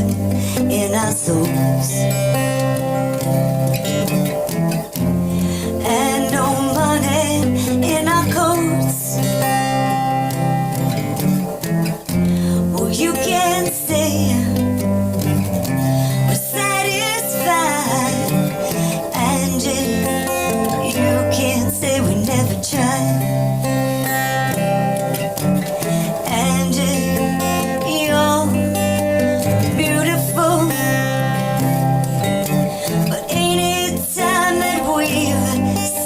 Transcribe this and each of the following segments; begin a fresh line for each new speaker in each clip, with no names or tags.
loving in our souls. And no money in our coats. Well, you can say we're satisfied, and you can say we never tried. And you're beautiful, but ain't it time that we've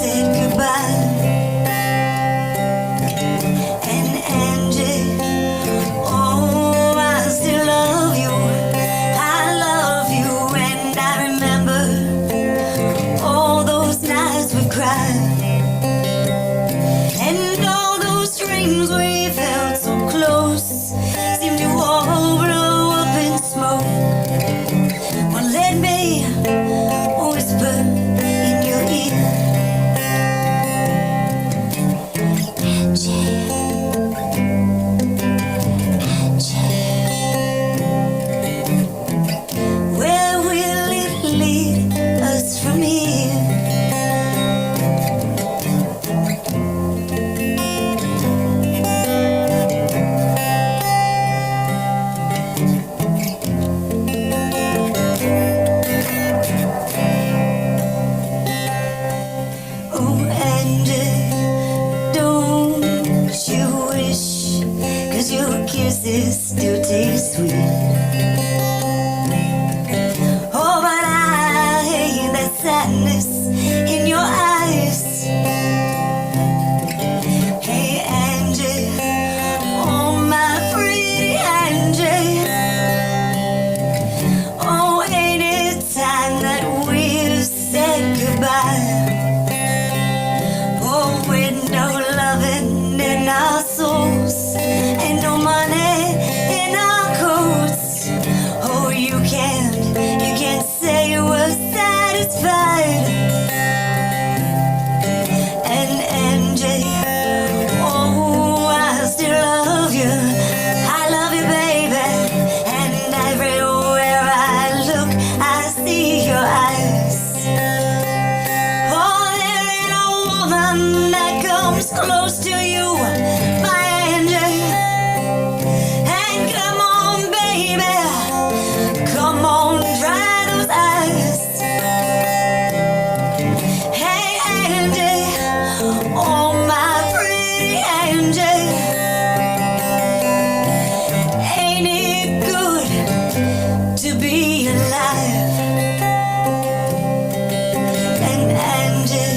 said goodbye? And Angie, oh, I still love you. I love you, and I remember all those nights we cried, and all those dreams we felt so close seem to all blow up in smoke. Well, let me whisper in your ear, Angie, where will it lead us from here? Oh, Angie, don't you wish, 'cause your kisses still taste sweet. Oh, but I hate that sadness in your eyes. Hey, Angie, oh, my pretty Angie, oh, ain't it time that we've said goodbye? Oh, with no loving in our souls, and no money in our coats. Oh, you can't say you were satisfied. And Angie, oh, I still love you. I love you, baby, and everywhere I look, I see your eyes. Oh, there ain't a woman that comes close to you, my Angie. And come on, baby, come on, dry those eyes. Hey, Angie, oh, my pretty Angie, ain't it good to be alive? And Angie,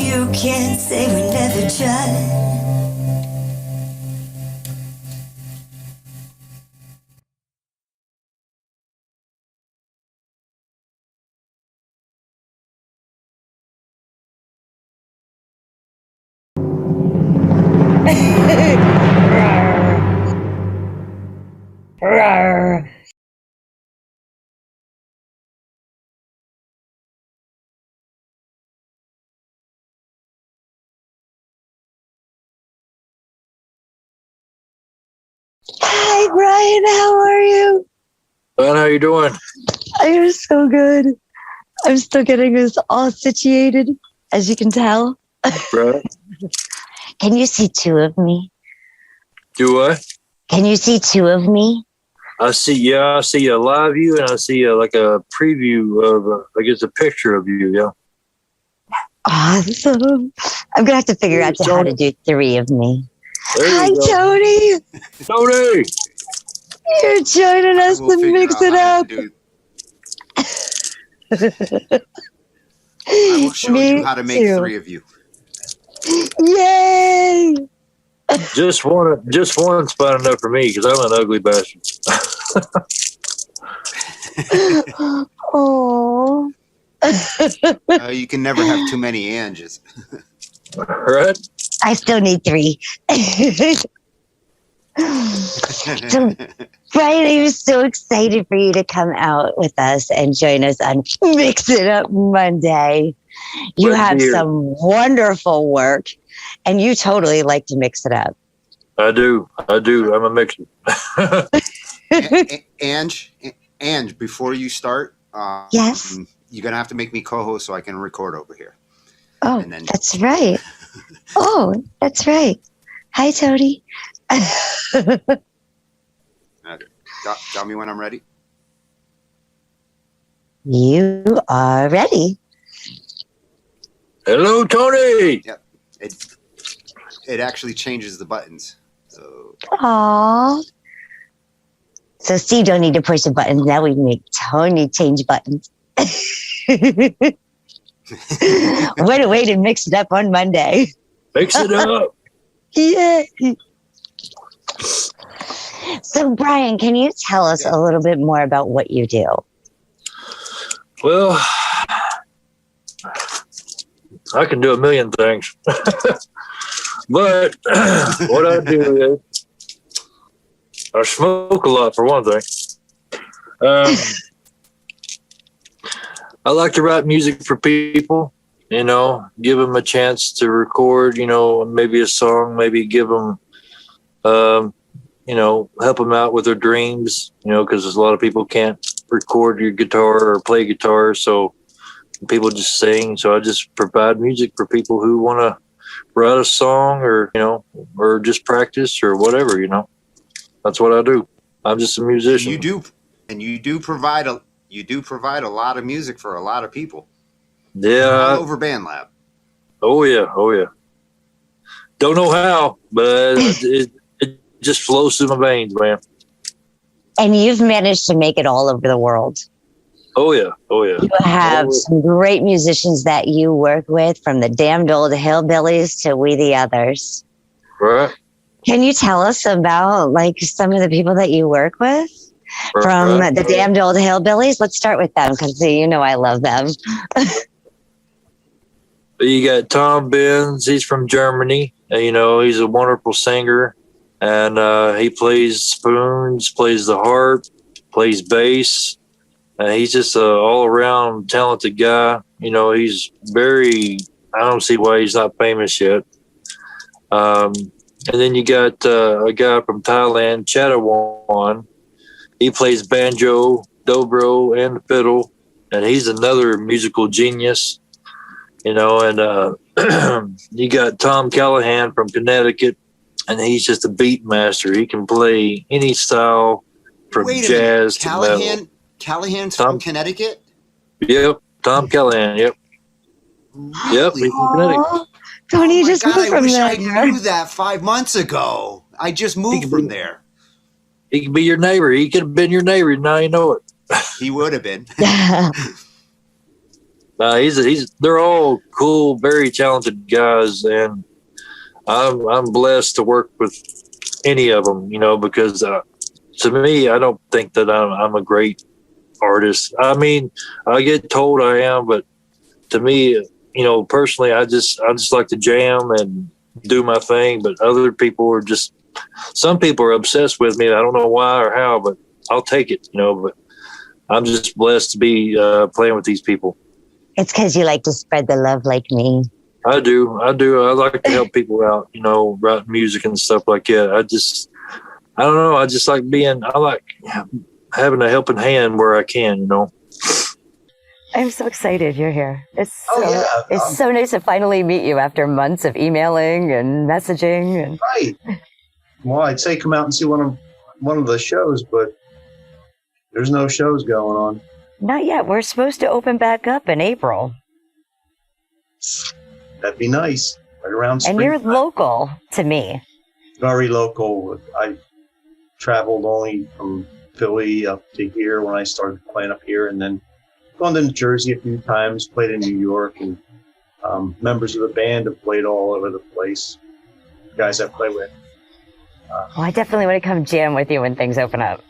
you can't say we never tried. Hi, Brian, how are you?
Well, how you doing?
I'm so good. I'm still getting this all situated, as you can tell.
Right.
Can you see two of me?
Do what?
Can you see two of me?
I see a live view, and I see like a preview of, I guess, a picture of you, yeah.
Awesome. I'm going to have to figure out how to do three of me.
Hi,
Tony.
Tony!
You're joining us to mix it up.
I will show you how to make three of you.
Yay!
Just one's fine enough for me, because I'm an ugly bastard.
Oh.
You can never have too many Anges.
Right?
I still need three. So, Brian, I was so excited for you to come out with us and join us on Mix It Up Monday. You have some wonderful work, and you totally like to mix it up.
I do. I'm a mixer.
Ange, before you start,
Yes.
you're gonna have to make me co-host so I can record over here.
Oh,
And then-
that's right. Oh, that's right. Hi, Tony.
Tell me when I'm ready.
You are ready.
Hello, Tony.
Yep. It actually changes the buttons. So
Aww. So Steve don't need to push the buttons. Now we make Tony change buttons. What a way to mix it up on Monday.
Mix it up.
Yeah. So Brian, can you tell us a little bit more about what you do?
Well, I can do a million things. But what I do is I smoke a lot, for one thing. I like to write music for people, you know, give them a chance to record, you know, maybe a song, maybe give them, you know, help them out with their dreams, you know, because there's a lot of people can't record your guitar or play guitar. So people just sing. So I just provide music for people who want to write a song or, you know, or just practice or whatever, you know. That's what I do. I'm just a musician.
you do provide a lot of music for a lot of people.
Yeah.
All over BandLab.
Oh yeah. Don't know how, but it just flows through my veins, man.
And you've managed to make it all over the world.
Oh yeah.
You have some great musicians that you work with, from the Damned Old Hillbillies to We the Others.
Right.
Can you tell us about like some of the people that you work with from the Damned Old Hillbillies? Let's start with them because you know I love them.
You got Tom Benz. He's from Germany. You know, he's a wonderful singer, and he plays spoons, plays the harp, plays bass. He's just an all-around talented guy. You know, he's very. I don't see why he's not famous yet. And then you got a guy from Thailand, Chattawan. He plays banjo, dobro, and fiddle, and he's another musical genius. You know, and you got Tom Callahan from Connecticut, and he's just a beat master. He can play any style from jazz to metal.
Callahan's from Connecticut?
Yep, Tom Callahan, yep.
Really?
Yep, he's from Connecticut.
Tony, you just moved from there.
I knew that 5 months ago. I just moved from there.
He could be your neighbor. He could have been your neighbor. Now you know it.
He would have been.
They're all cool, very talented guys, and I'm blessed to work with any of them. You know, because to me, I don't think that I'm a great artist. I mean, I get told I am, but to me, you know, personally, I just like to jam and do my thing. But other people are just, some people are obsessed with me. I don't know why or how, but I'll take it. You know, but I'm just blessed to be playing with these people.
It's because you like to spread the love like me.
I do. I like to help people out, you know, write music and stuff like that. I don't know. I just like I like having a helping hand where I can, you know.
I'm so excited you're here. It's so nice to finally meet you after months of emailing and messaging. And
right. Well, I'd say come out and see one of the shows, but there's no shows going on.
Not yet. We're supposed to open back up in April.
That'd be nice. Right around spring.
And you're local to me.
Very local. I traveled only from Philly up to here when I started playing up here, and then gone to New Jersey a few times, played in New York, and members of the band have played all over the place. Guys I play with.
Well, I definitely want to come jam with you when things open up.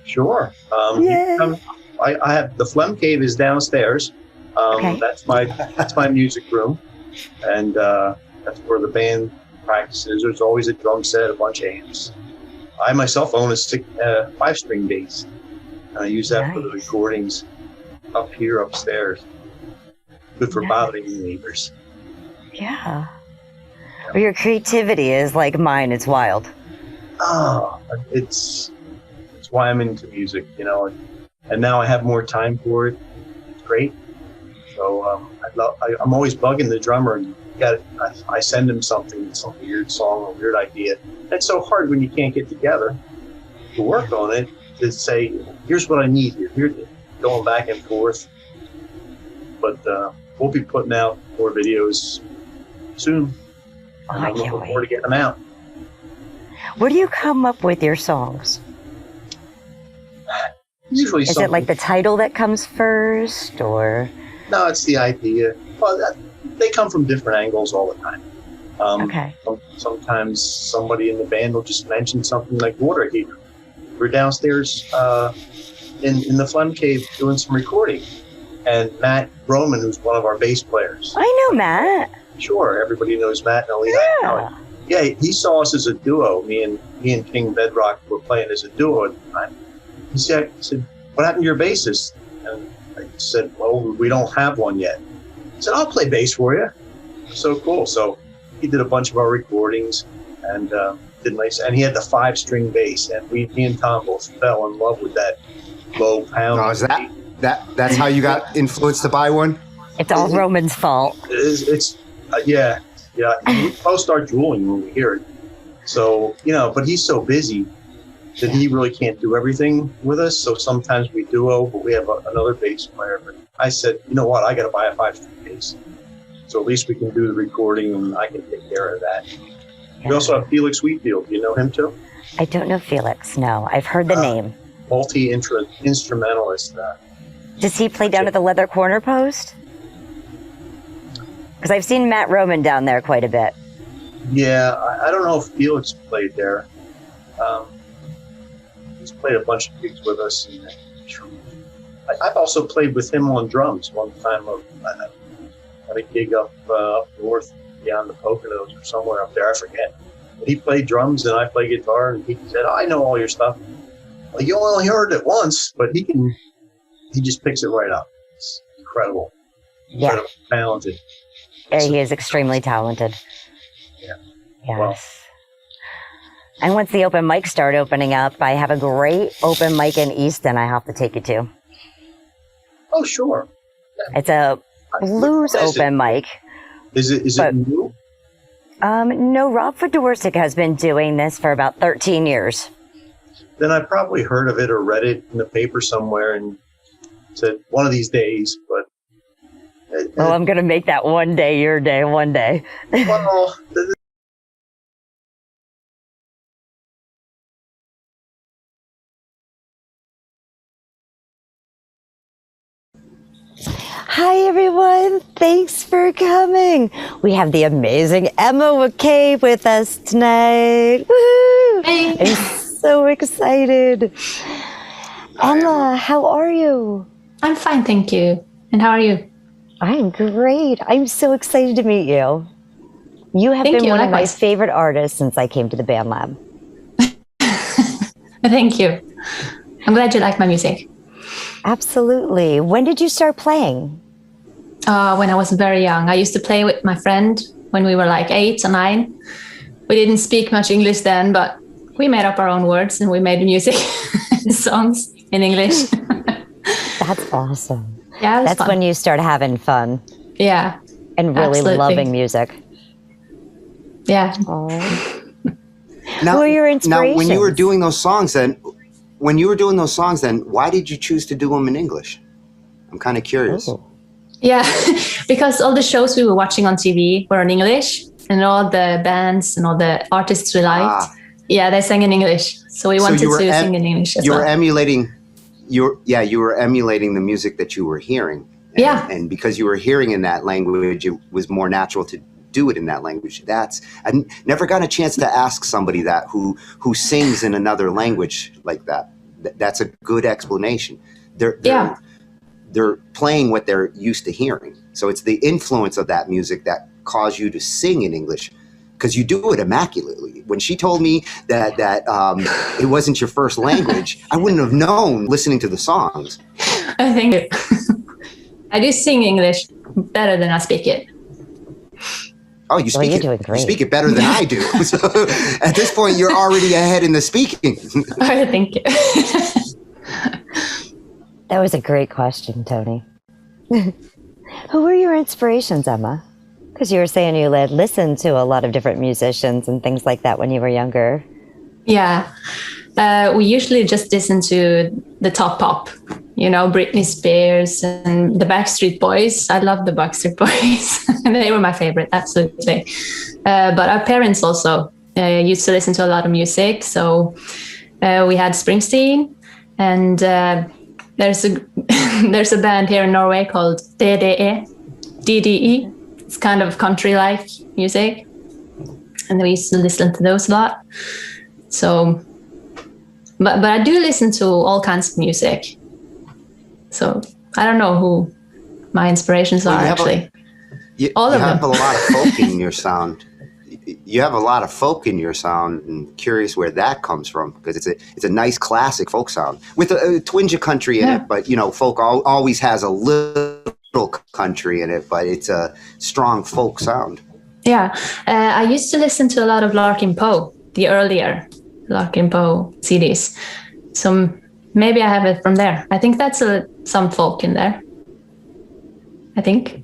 Sure. I have the Phlegm Cave is downstairs.
Okay.
That's my music room, and that's where the band practices. There's always a drum set, a bunch of amps. I myself own a 5-string bass. I use that for the recordings up here upstairs. Good for bothering neighbors.
Yeah. Your creativity is like mine. It's wild.
It's why I'm into music, and now I have more time for it. It's great. So I'm always bugging the drummer. I send him some weird song or weird idea. It's so hard when you can't get together to work on it, to say, here's what I need here, going back and forth. But we'll be putting out more videos soon.
Oh,
I'm
I
looking
can't wait.
forward to getting them out.
Where do you come up with your songs?
Usually
Is it like the title that comes first, or?
No, it's the idea. Well, they come from different angles all the time.
Okay.
Sometimes somebody in the band will just mention something like water heater. We're downstairs in the Phlegm Cave doing some recording, and Matt Roman, who's one of our bass players.
I know Matt.
Sure, everybody knows Matt and Alina.
Yeah.
Yeah, he saw us as a duo. Me and King Bedrock were playing as a duo at the time. He said, "What happened to your bassist?" And I said, "Well, we don't have one yet." He said, "I'll play bass for you." So cool. So he did a bunch of our recordings and did nice. And he had the 5-string bass, and me and Tom both fell in love with that low pound.
Oh, is that's how you got influenced to buy one?
It's all Roman's fault.
It's yeah. We both start drooling when we hear it. So, but he's so busy that he really can't do everything with us. So sometimes we duo, but we have another bass player. But I said, you know what? I got to buy a 5-string bass. So at least we can do the recording and I can take care of that.
Yeah.
We also have Felix Wheatfield. You know him too?
I don't know Felix. No, I've heard the name.
Multi-instrumentalist.
Does he play down at the Leather Corner Post? Because I've seen Matt Roman down there quite a bit.
Yeah, I don't know if Felix played there. He's played a bunch of gigs with us. And I've also played with him on drums one time. At a gig up north beyond the Poconos or somewhere up there, I forget. But he played drums and I play guitar, and he said, "I know all your stuff." Well, you only heard it once, but he just picks it right up. It's incredible.
Yeah.
Incredibly talented.
Yeah, he is extremely talented.
Yeah.
Yes.
Well.
And once the open mics start opening up, I have a great open mic in Easton I have to take you to.
Oh, sure.
It's a blues open mic.
Is it new?
No, Rob Fedorczyk has been doing this for about 13 years.
Then I probably heard of it or read it in the paper somewhere and said one of these days, but
Well, I'm going to make that one day your day, one day.
well,
Hi, everyone. Thanks for coming. We have the amazing Emma McKay with us tonight. Woo!
Hey.
I'm so excited. Emma, how are you?
I'm fine, thank you. And how are you?
I'm great. I'm so excited to meet you. You have
Thank
been
you,
one of my
likewise.
favorite artists since I came to the Band Lab.
Thank you. I'm glad you like my music.
Absolutely. When did you start playing?
When I was very young, I used to play with my friend when we were like 8 or 9. We didn't speak much English then, but we made up our own words and we made music, songs in English.
That's awesome.
Yeah, it was
That's
fun.
when you start having fun
Yeah,
and really
Absolutely.
loving music.
yeah.
Oh.
Now,
Who are your
now, when you were
inspirations?
doing those songs, then why did you choose to do them in English? I'm kind of curious.
Oh.
Yeah, because all the shows we were watching on TV were in English, and all the bands and all the artists we liked, yeah, they sang in English. So we wanted
you were
to sing in English as
You
well.
were emulating, you were emulating the music that you were hearing. And,
Yeah.
and because you were hearing in that language, it was more natural to do it in that language. I never got a chance to ask somebody that who sings in another language like that. That's a good explanation. They're playing what they're used to hearing. So it's the influence of that music that caused you to sing in English, because you do it immaculately. When she told me that it wasn't your first language, I wouldn't have known listening to the songs.
Thank you. I do sing English better than I speak it.
Oh, you speak
you're doing
it.
great.
You speak it better than I do. So at this point, you're already ahead in the speaking.
Thank you.
That was a great question, Tony. Who were your inspirations, Emma? Because you were saying you had listened to a lot of different musicians and things like that when you were younger.
Yeah. We usually just listen to the top pop, Britney Spears and the Backstreet Boys. I love the Backstreet Boys. They were my favorite, absolutely. But our parents also used to listen to a lot of music. So we had Springsteen, and there's a band here in Norway called DDE. It's kind of country-like music. And we used to listen to those a lot. So, but I do listen to all kinds of music. So I don't know who my inspirations are actually. All of them.
You have a lot of folk in your sound. You have a lot of folk in your sound, and curious where that comes from, because it's a nice classic folk sound with a twinge of country in it. But folk always has a little country in it, but it's a strong folk sound.
Yeah, I used to listen to a lot of Larkin Poe, the earlier Larkin Poe CDs. So maybe I have it from there. I think that's some folk in there. I think.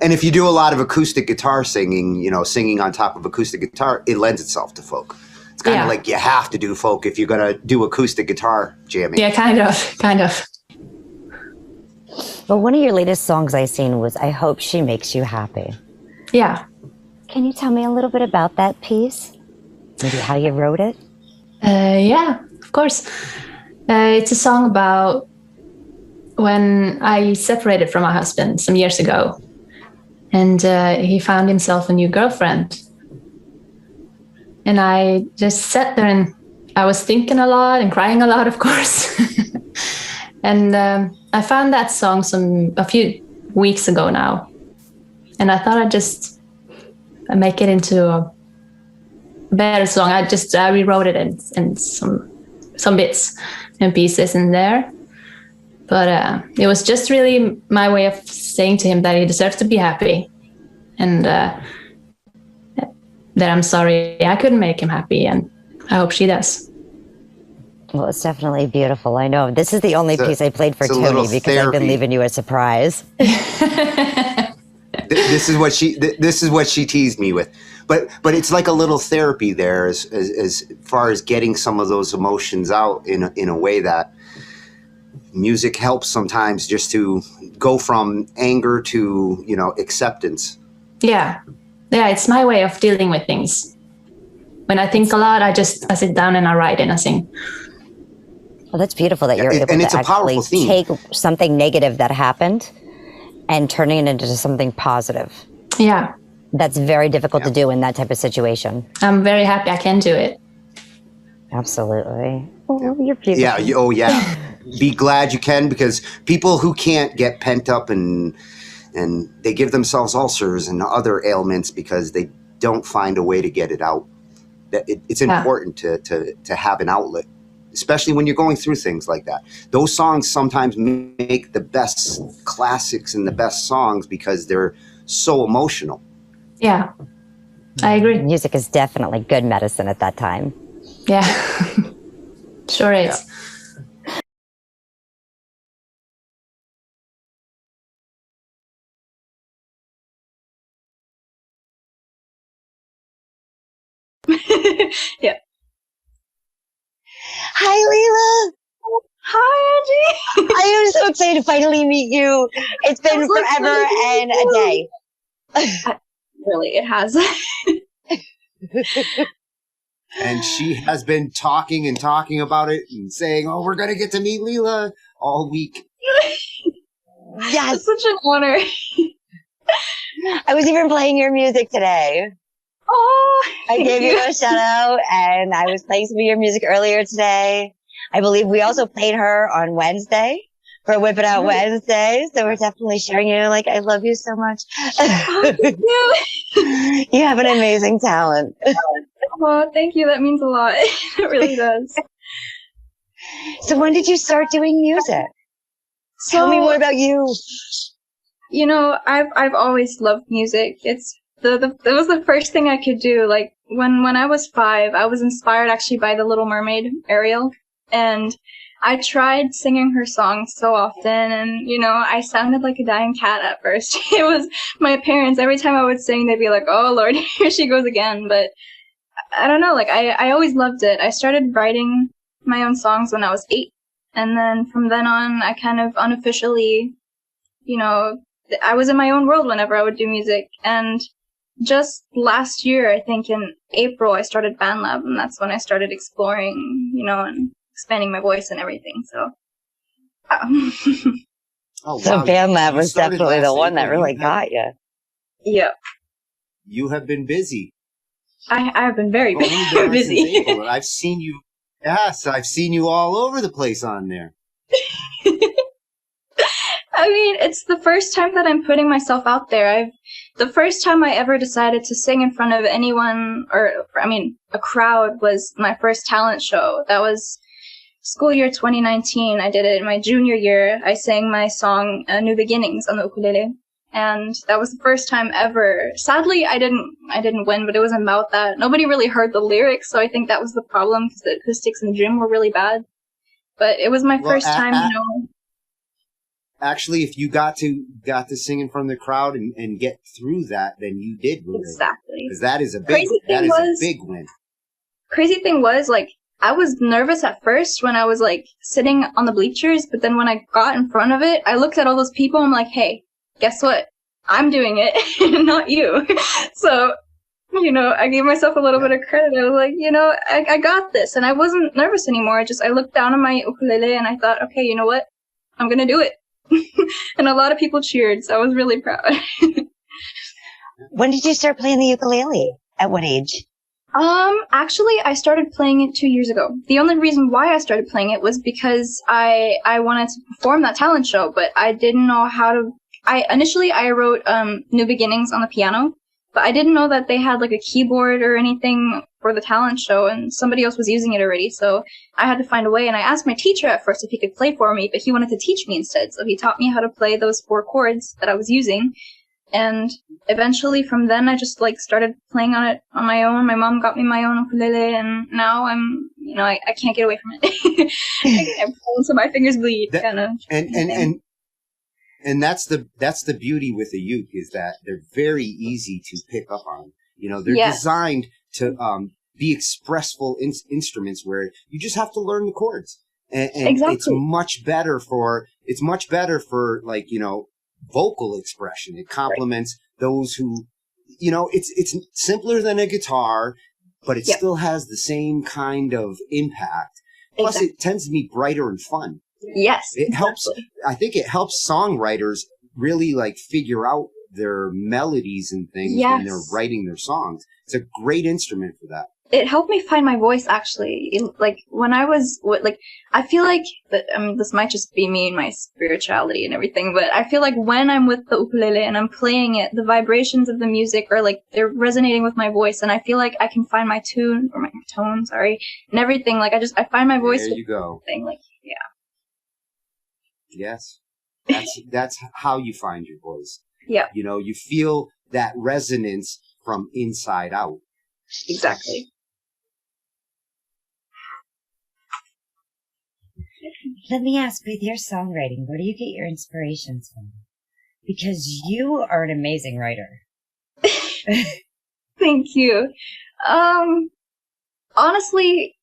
And if you do a lot of acoustic guitar singing, singing on top of acoustic guitar, it lends itself to folk. It's kind of like you have to do folk if you're going to do acoustic guitar jamming.
Yeah, kind of.
Well, one of your latest songs I seen was I Hope She Makes You Happy.
Yeah.
Can you tell me a little bit about that piece? Maybe how you wrote it?
Yeah, of course. It's a song about when I separated from my husband some years ago, and he found himself a new girlfriend. And I just sat there and I was thinking a lot and crying a lot, of course. And I found that song a few weeks ago now. And I thought I'd just make it into a better song. I rewrote it in some bits and pieces in there. But it was just really my way of saying to him that he deserves to be happy. And that I'm sorry I couldn't make him happy. And I hope she does.
Well, it's definitely beautiful. I know. This is the only piece I played for Tony because I've been leaving you a surprise.
This is what she teased me with. But it's like a little therapy there as far as getting some of those emotions out in a way that music helps sometimes, just to go from anger to, acceptance.
Yeah, it's my way of dealing with things. When I think a lot, I sit down and I write and I sing.
Well, that's beautiful that you're able to actually take something negative that happened and turning it into something positive.
Yeah.
That's very difficult to do in that type of situation.
I'm very happy I can do it.
Absolutely. Oh, you're beautiful.
Yeah. Be glad you can, because people who can't get pent up and they give themselves ulcers and other ailments because they don't find a way to get it out. It's important to have an outlet, especially when you're going through things like that. Those songs sometimes make the best classics and the best songs because they're so emotional.
Yeah, I agree.
Music is definitely good medicine at that time.
Yeah, sure is.
Yeah.
Hi, Leela.
Hi, Angie.
I am so excited to finally meet you. It's been forever and a day.
Really, it has.
And she has been talking about it and saying, "Oh, we're gonna get to meet Leela all week."
Yes,
it's such an honor.
I was even playing your music today.
Oh,
I gave you a shout out, and I was playing some of your music earlier today. I believe we also played her on Wednesday for Whip It Out Wednesday. So we're definitely sharing you. Like, I love you so much.
Oh, thank you.
You have an amazing talent.
Oh, thank you. That means a lot. It really does.
So when did you start doing music? Tell me more about you.
You know, I've always loved music. It's it was the first thing I could do. Like when I was 5, I was inspired actually by The Little Mermaid, Ariel, and I tried singing her songs so often, and you know, I sounded like a dying cat at first. It was my parents, every time I would sing, they'd be like, "Oh Lord, here she goes again." But I don't know, like I always loved it. I started writing my own songs when I was 8, and then from then on, I kind of unofficially, you know, I was in my own world whenever I would do music. And just last year, I think in April, I started BandLab, and that's when I started exploring, you know, and expanding my voice and everything. So,
Oh,
So
wow.
BandLab
You
was
started
definitely the
last
one that
April.
really got you.
yeah,
You have been busy.
I've been very
Only been on since
busy.
April, and I've seen you. Yes, I've seen you all over the place on there.
I mean, it's the first time that I'm putting myself out there. The first time I ever decided to sing in front of anyone, or, I mean, a crowd, was my first talent show. That was school year 2019. I did it in my junior year. I sang my song, New Beginnings, on the ukulele. And that was the first time ever. Sadly, I didn't win, but it wasn't about that. Nobody really heard the lyrics, so I think that was the problem, because the acoustics in the gym were really bad. But it was my
Well,
first time, you know.
Actually, if you got to sing in front of the crowd and get through that, then you did win.
Exactly.
Because that is a big
Crazy thing
a big win.
Crazy thing was, like, I was nervous at first when I was, like, sitting on the bleachers, but then when I got in front of it, I looked at all those people, I'm like, hey, guess what? I'm doing it, not you. So, you know, I gave myself a little bit of credit. I was like, you know, I got this, and I wasn't nervous anymore. I looked down at my ukulele, and I thought, okay, you know what? I'm gonna do it. And a lot of people cheered, so I was really proud.
When did you start playing the ukulele? At what age?
Actually, I started playing it 2 years ago. The only reason why I started playing it was because I wanted to perform that talent show, but I didn't know how to. Initially I wrote New Beginnings on the piano, but I didn't know that they had like a keyboard or anything for the talent show, and somebody else was using it already, so I had to find a way. And I asked my teacher at first if he could play for me, but he wanted to teach me instead, so he taught me how to play those 4 chords that I was using. And eventually from then I just like started playing on it on my own. My mom got me my own ukulele, and now I'm, you know, I can't get away from it. I'm playing so my fingers bleed, kind of.
And that's the beauty with the uke, is that they're very easy to pick up on. You know, they're designed to be expressful instruments where you just have to learn the chords. And
Exactly.
it's much better for like, you know, vocal expression. It complements those who, you know, it's simpler than a guitar, but it still has the same kind of impact. Plus, it tends to be brighter and fun.
Yes.
It helps. I think it helps songwriters really like figure out their melodies and things when they're writing their songs. It's a great instrument for that.
It helped me find my voice, actually. Like, when I was, I feel like, I mean, this might just be me and my spirituality and everything, but I feel like when I'm with the ukulele and I'm playing it, the vibrations of the music are like, they're resonating with my voice, and I feel like I can find my tune, or my tone, sorry, and everything. Like, I find my voice.
There you go.
Thing. Like,
Yes. That's how you find your voice.
Yeah.
You know, you feel that resonance from inside out.
Exactly.
Let me ask, with your songwriting, where do you get your inspirations from? Because you are an amazing writer.
Thank you. Honestly,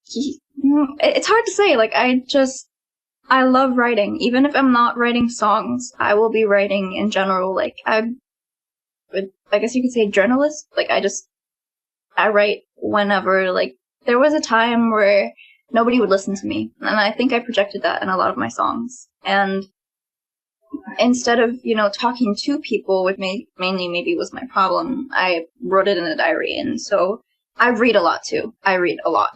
it's hard to say. Like, I love writing. Even if I'm not writing songs, I will be writing in general. Like, I guess you could say journalist. Like, I write whenever. Like, there was a time where nobody would listen to me, and I think I projected that in a lot of my songs. And instead of, you know, talking to people, which mainly maybe was my problem, I wrote it in a diary. And so I read a lot too. I read a lot.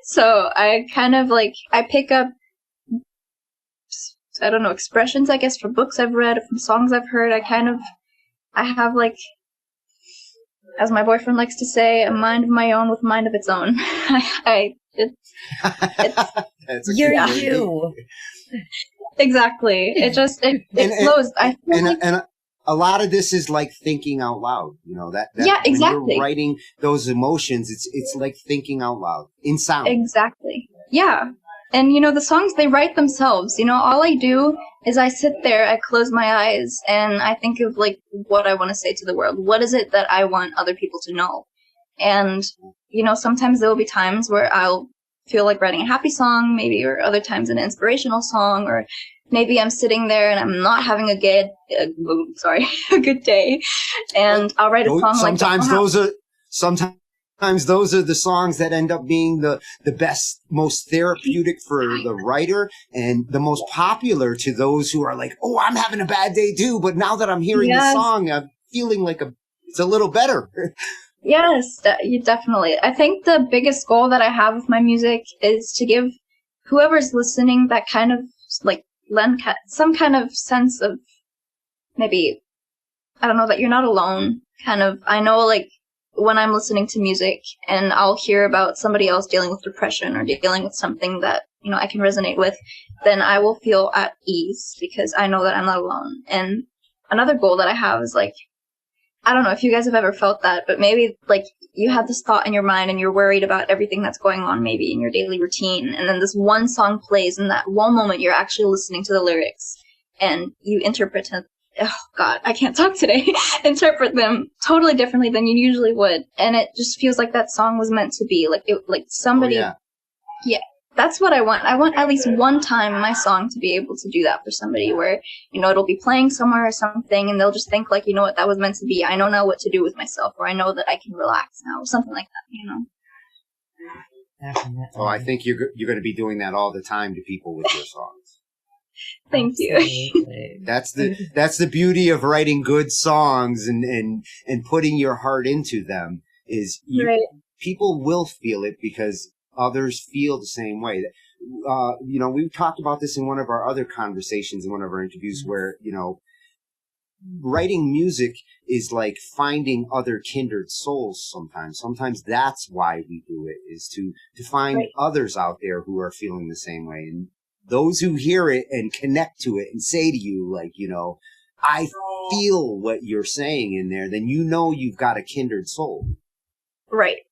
So I kind of like, I pick up, I don't know, expressions, I guess, from books I've read, from songs I've heard. I have, like, as my boyfriend likes to say, a mind of my own with a mind of its own.
You're you.
Exactly. It flows. I feel like,
And a lot of this is like thinking out loud. You know that
yeah, exactly.
When you're writing those emotions, it's like thinking out loud in sound.
Exactly. Yeah. And the songs, they write themselves. All I do is I sit there, I close my eyes, and I think of like what I want to say to the world. What is it that I want other people to know? And sometimes there will be times where I'll feel like writing a happy song, maybe, or other times an inspirational song, or maybe I'm sitting there and I'm not having a good day, and I'll write a song like that.
Sometimes those are the songs that end up being the best, most therapeutic for the writer, and the most popular to those who are like, oh, I'm having a bad day too, but now that I'm hearing the song, I'm feeling like it's a little better.
Yes, definitely. I think the biggest goal that I have with my music is to give whoever's listening that kind of like lend some kind of sense of maybe, I don't know, that you're not alone. Kind of, I know like when I'm listening to music and I'll hear about somebody else dealing with depression or dealing with something that, I can resonate with, then I will feel at ease because I know that I'm not alone. And another goal that I have is like, I don't know if you guys have ever felt that, but maybe like you have this thought in your mind and you're worried about everything that's going on maybe in your daily routine. And then this one song plays, and that one moment you're actually listening to the lyrics and you interpret it. Oh God, I can't talk today. Interpret them totally differently than you usually would. And it just feels like that song was meant to be like somebody.
Oh,
yeah. That's what I want. I want at least one time my song to be able to do that for somebody where, it'll be playing somewhere or something and they'll just think like, what, that was meant to be. I know now what to do with myself, or I know that I can relax now, or something like that,
Definitely.
Oh, I think you're going to be doing that all the time to people with your songs.
Thank you.
That's the beauty of writing good songs and putting your heart into them is
Right.
People will feel it because others feel the same way. We talked about this in one of our other conversations in one of our interviews where, writing music is like finding other kindred souls sometimes. Sometimes that's why we do it, is to find others out there who are feeling the same way. And those who hear it and connect to it and say to you, like, I feel what you're saying in there, then you've got a kindred soul.
Right.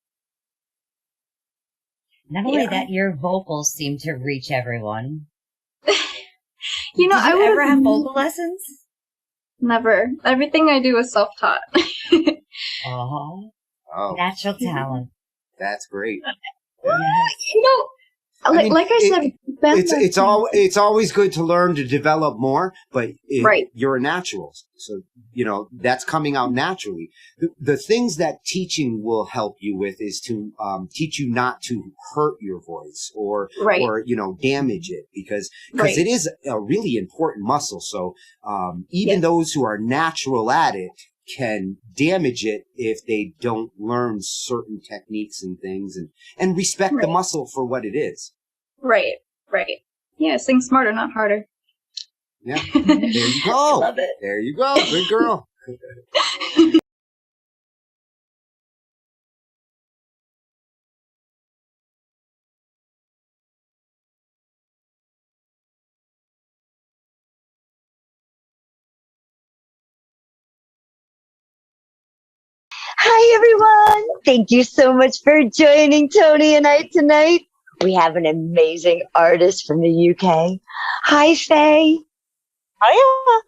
Not only that, your vocals seem to reach everyone.
Did you
ever have vocal lessons?
Never. Everything I do is self-taught.
Oh.
Natural
talent.
That's great.
Like I said,
it's always good to learn to develop more, but you're a natural. So, that's coming out naturally. The things that teaching will help you with is to teach you not to hurt your voice or damage it because it is a really important muscle. So, even those who are natural at it can damage it if they don't learn certain techniques and things and respect the muscle for what it is.
Right. Yeah, sing smarter, not harder.
Yeah. There you go.
Love it.
There you go. Good girl.
Hi, everyone. Thank you so much for joining Tony and I tonight. We have an amazing artist from the UK. Hi, Faye. Hiya.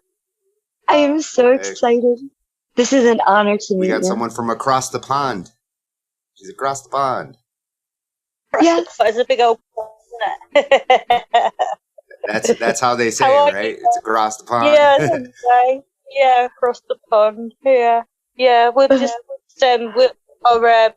I am so excited. This is an honor to meet you.
We got someone from across the pond. She's across the pond.
Yes.
It's a big old pond, isn't it?
That's how they say it, right? It's across the pond.
Yeah, okay. Yeah, across the pond. Yeah. We're just our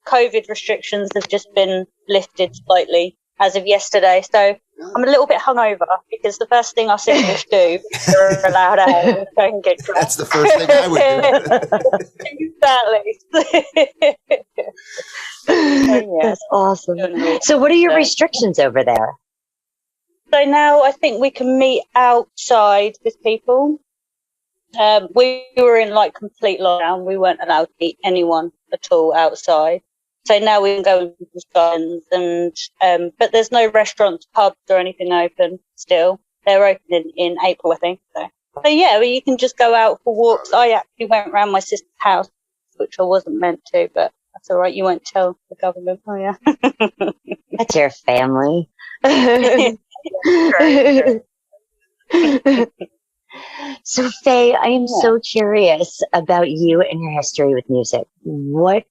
COVID restrictions have just been lifted slightly as of yesterday, so I'm a little bit hungover because the first thing us English do if we're allowed out is go and get drunk.
That's the first thing I would do.
Exactly. That's awesome. So what are your restrictions over there?
So now I think we can meet outside with people. We were in like complete lockdown. We weren't allowed to meet anyone at all outside. So now we can go in gardens and but there's no restaurants, pubs or anything open still. They're opening in April, I think. So yeah, well, you can just go out for walks. I actually went around my sister's house, which I wasn't meant to, but that's all right. You won't tell the government. Oh yeah.
That's your family. So Faye, I am so curious about you and your history with music. What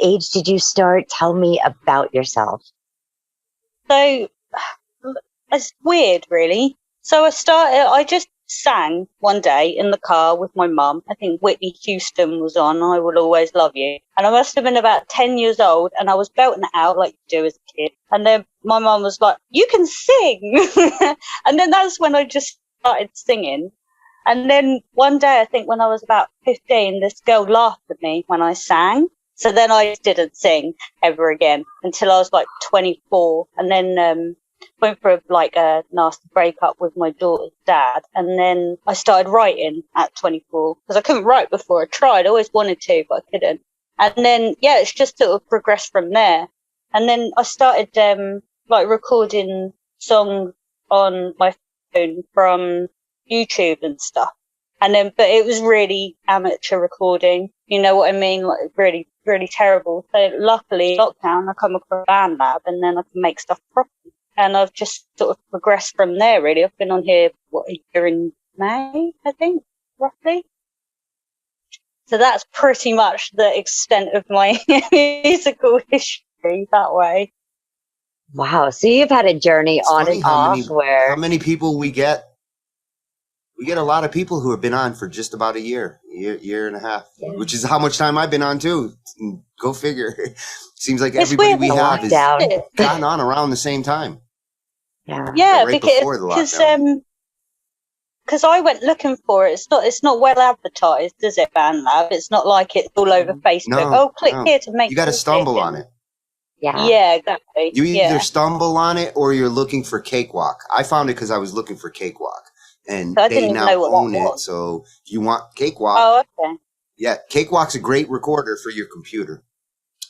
age did you start? Tell me about yourself.
So it's weird, really. So I just sang one day in the car with my mum. I think Whitney Houston was on, I Will Always Love You. And I must have been about 10 years old, and I was belting it out like you do as a kid. And then my mum was like, you can sing. And then that's when I just started singing. And then one day, I think when I was about 15, this girl laughed at me when I sang. So then I didn't sing ever again until I was like 24. And then went for a nasty breakup with my daughter's dad. And then I started writing at 24 because I couldn't write before. I tried. I always wanted to, but I couldn't. And then, yeah, it's just sort of progressed from there. And then I started recording songs on my phone from YouTube and stuff. And then, but it was really amateur recording. You know what I mean? Like really, really terrible. So luckily, lockdown, I come across BandLab, and then I can make stuff properly. And I've just sort of progressed from there, really. I've been on here, a year in May, I think, roughly. So that's pretty much the extent of my musical history that way.
Wow. So you've had a journey on and off
how many people we get. We get a lot of people who have been on for just about a year and a half, which is how much time I've been on too. Go figure. Seems like everybody we have has gotten on around the same time.
Yeah,
right before the lockdown.
Because I went looking for it. It's not well advertised, is it, BandLab? It's not like it's all over Facebook. Click here to make.
You got to stumble on it.
Yeah, exactly.
You either stumble on it or you're looking for Cakewalk. I found it because I was looking for Cakewalk. And
so
they now own it. So if you want Cakewalk.
Oh, okay.
Yeah, Cakewalk's a great recorder for your computer.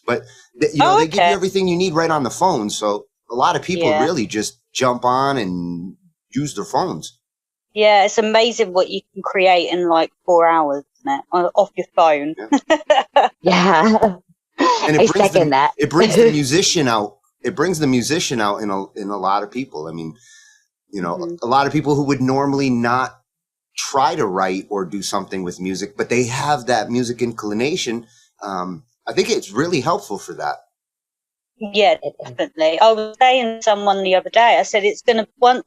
But they give you everything you need right on the phone. So a lot of people really just jump on and use their phones.
Yeah, it's amazing what you can create in like 4 hours, isn't it? Off your phone.
Yeah.
And
I second that.
It brings the musician out. It brings the musician out in a lot of people. I mean, you know, a lot of people who would normally not try to write or do something with music, but they have that music inclination. I think it's really helpful for that.
Yeah, definitely. I was saying to someone the other day, I said it's going to, once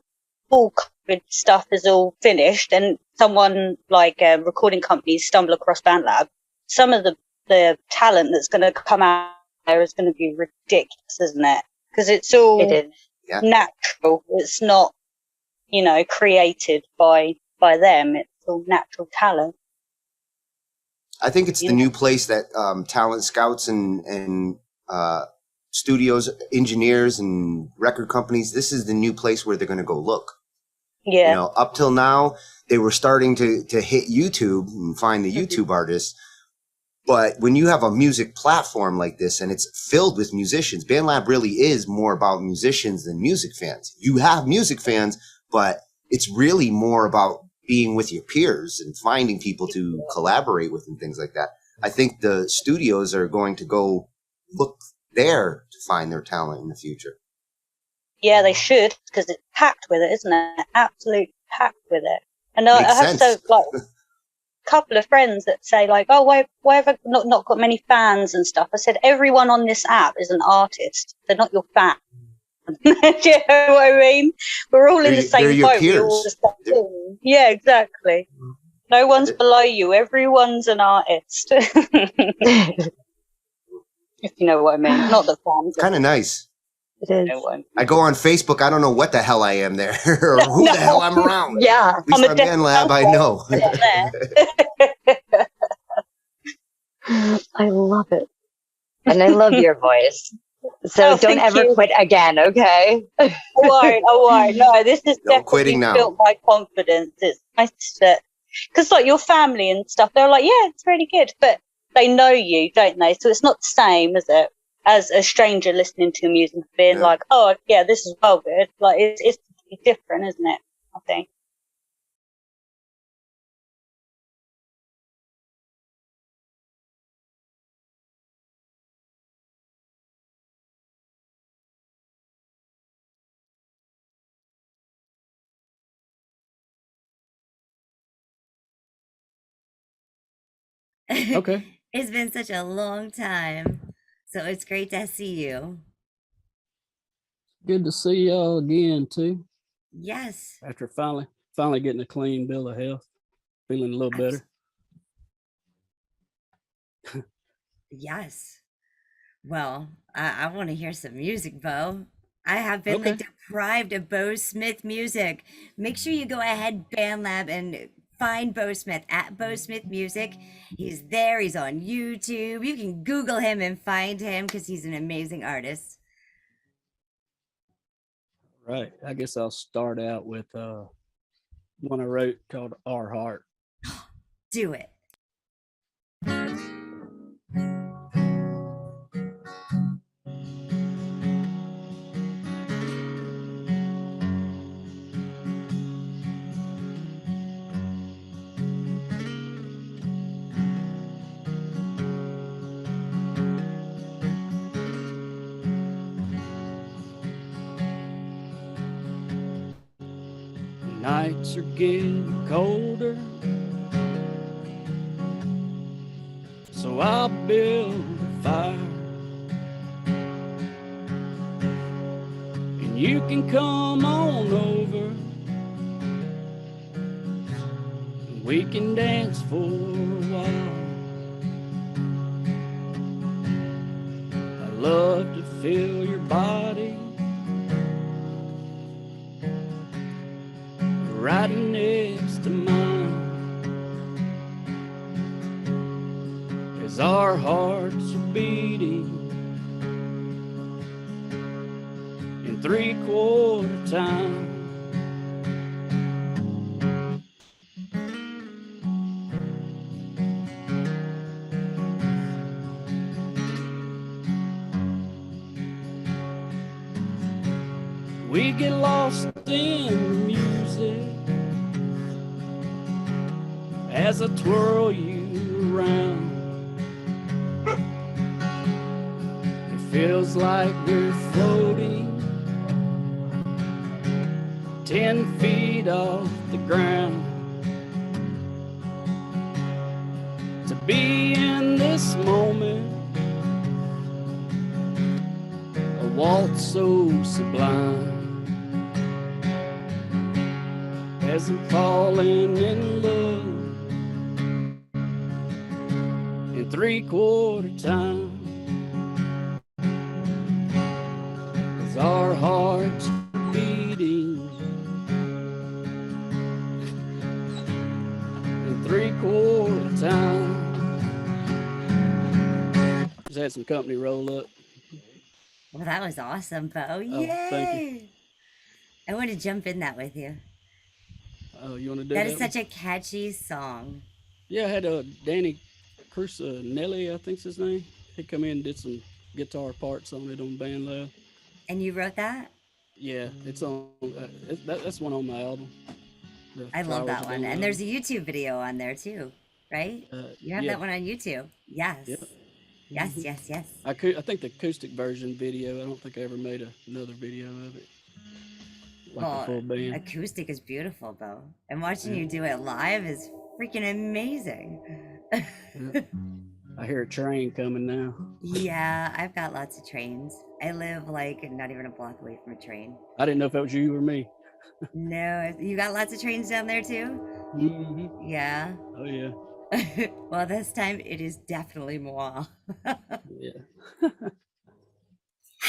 all COVID stuff is all finished and someone like recording companies stumble across BandLab, some of the talent that's going to come out there is going to be ridiculous, isn't it? Because it's all natural. It's not, you know, created by them. It's all natural talent.
I think it's the new place that talent scouts and studios, engineers and record companies, this is the new place where they're going to go look.
Yeah.
You know, up till now, they were starting to hit YouTube and find the YouTube artists. But when you have a music platform like this and it's filled with musicians, BandLab really is more about musicians than music fans. You have music fans, but it's really more about being with your peers and finding people to collaborate with and things like that. I think the studios are going to go look there to find their talent in the future.
Yeah, they should, because it's packed with it, isn't it? Absolutely packed with it. And I have a couple of friends that say like, oh, why have I not got many fans and stuff? I said, everyone on this app is an artist. They're not your fan. Do you know what I mean? We're all in the same boat. We're all the same thing. Yeah, exactly. No one's below you. Everyone's an artist. If you know what I mean. Not the fans.
Kind of nice.
It is.
I go on Facebook. I don't know what the hell I am there or who the hell I'm around.
Yeah.
At least on BandLab, I know.
I love it. And I love your voice. So don't ever quit again, okay?
I won't. No, this is
quitting now.
Built my confidence. It's nice that, because like your family and stuff, they're like, yeah, it's really good, but they know you, don't they? So it's not the same, is it, as a stranger listening to music, being like, oh, yeah, this is well good. Like it's different, isn't it? I think.
Okay.
It's been such a long time. So it's great to see you.
Good to see y'all again too.
Yes.
After finally getting a clean bill of health, feeling a little better.
Yes. Well, I want to hear some music, Bo. I have been like deprived of Bo Smith music. Make sure you go ahead, BandLab, and find Bo Smith at Bo Smith Music. He's there. He's on YouTube. You can Google him and find him because he's an amazing artist.
Right. I guess I'll start out with one I wrote called Our Heart.
Do it.
Nights are getting colder, so I'll build a fire, and you can come on over, and we can dance for a while. I love to feel your body right next to mine, as our hearts are beating in 3/4 time. We get lost in the music as I twirl you around. It feels like we're floating 10 feet off the ground. To be in this moment, a waltz so sublime, as I'm falling in love in 3/4 time, as our hearts are beating in 3/4 time. Just had some company roll up.
Well, that was awesome, Bo. Yay!
Oh, thank you.
I want to jump in that with you.
Oh, you want to do
That
that?
is such a catchy song.
Yeah, I had Danny Nelly, I think's his name. He come in and did some guitar parts on it on BandLab.
And you wrote that?
Yeah, it's on. That's one on my album.
I love that one. And there's a YouTube video on there too, right? You have that one on YouTube. Yes.
Yep.
Yes, yes, yes.
I think the acoustic version video. I don't think I ever made another video of it. Like a full band.
Acoustic is beautiful, Bo. And watching you do it live is freaking amazing.
I hear a train coming now.
Yeah, I've got lots of trains. I live like not even a block away from a train.
I didn't know if that was you or me.
No, you got lots of trains down there too?
Mm-hmm.
Yeah.
Oh yeah.
Well, this time it is definitely moi.
Yeah.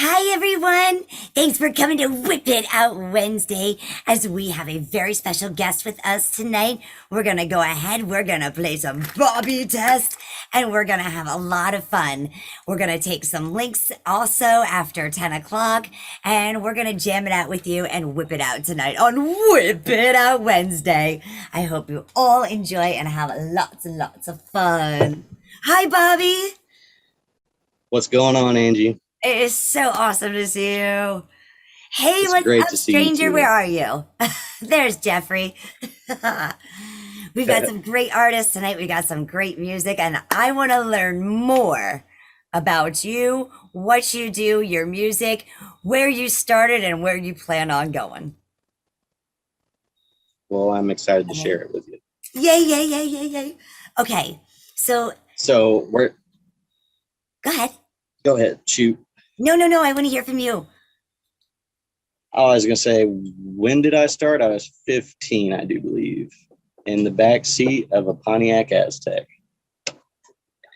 Hi, everyone. Thanks for coming to Whip It Out Wednesday. As we have a very special guest with us tonight, we're going to go ahead. We're going to play some Bobby Test, and we're going to have a lot of fun. We're going to take some links also after 10 o'clock, and we're going to jam it out with you and whip it out tonight on Whip It Out Wednesday. I hope you all enjoy and have lots and lots of fun. Hi, Bobby.
What's going on, Angie?
It is so awesome to see you.
Hey,
It's
what's
great
up,
to see you
stranger?
too.
Where are you? There's Jeffrey. We've got some great artists tonight. We got some great music, and I want to learn more about you, what you do, your music, where you started, and where you plan on going.
Well, I'm excited to share it with you.
Yay, yay, yay, yay, yay. Okay, so
Go
ahead.
Go ahead, shoot.
No, I want to hear from you.
Oh, I was gonna say, when did I start? I was 15, I do believe, in the back seat of a Pontiac Aztec,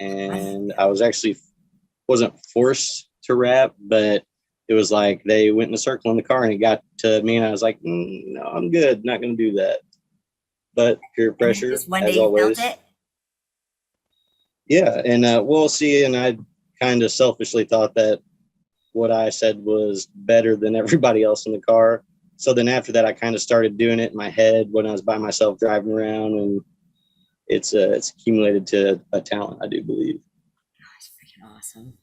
and I wasn't forced to rap, but it was like they went in a circle in the car, and it got to me, and I was like, no, I'm good, not gonna do that. But peer pressure,
Just one day
as
you
always.
felt it.
Yeah, and we'll see. And I kind of selfishly thought that what I said was better than everybody else in the car. So then after that, I kind of started doing it in my head when I was by myself driving around, and it's accumulated to a talent, I do believe.
That's freaking awesome.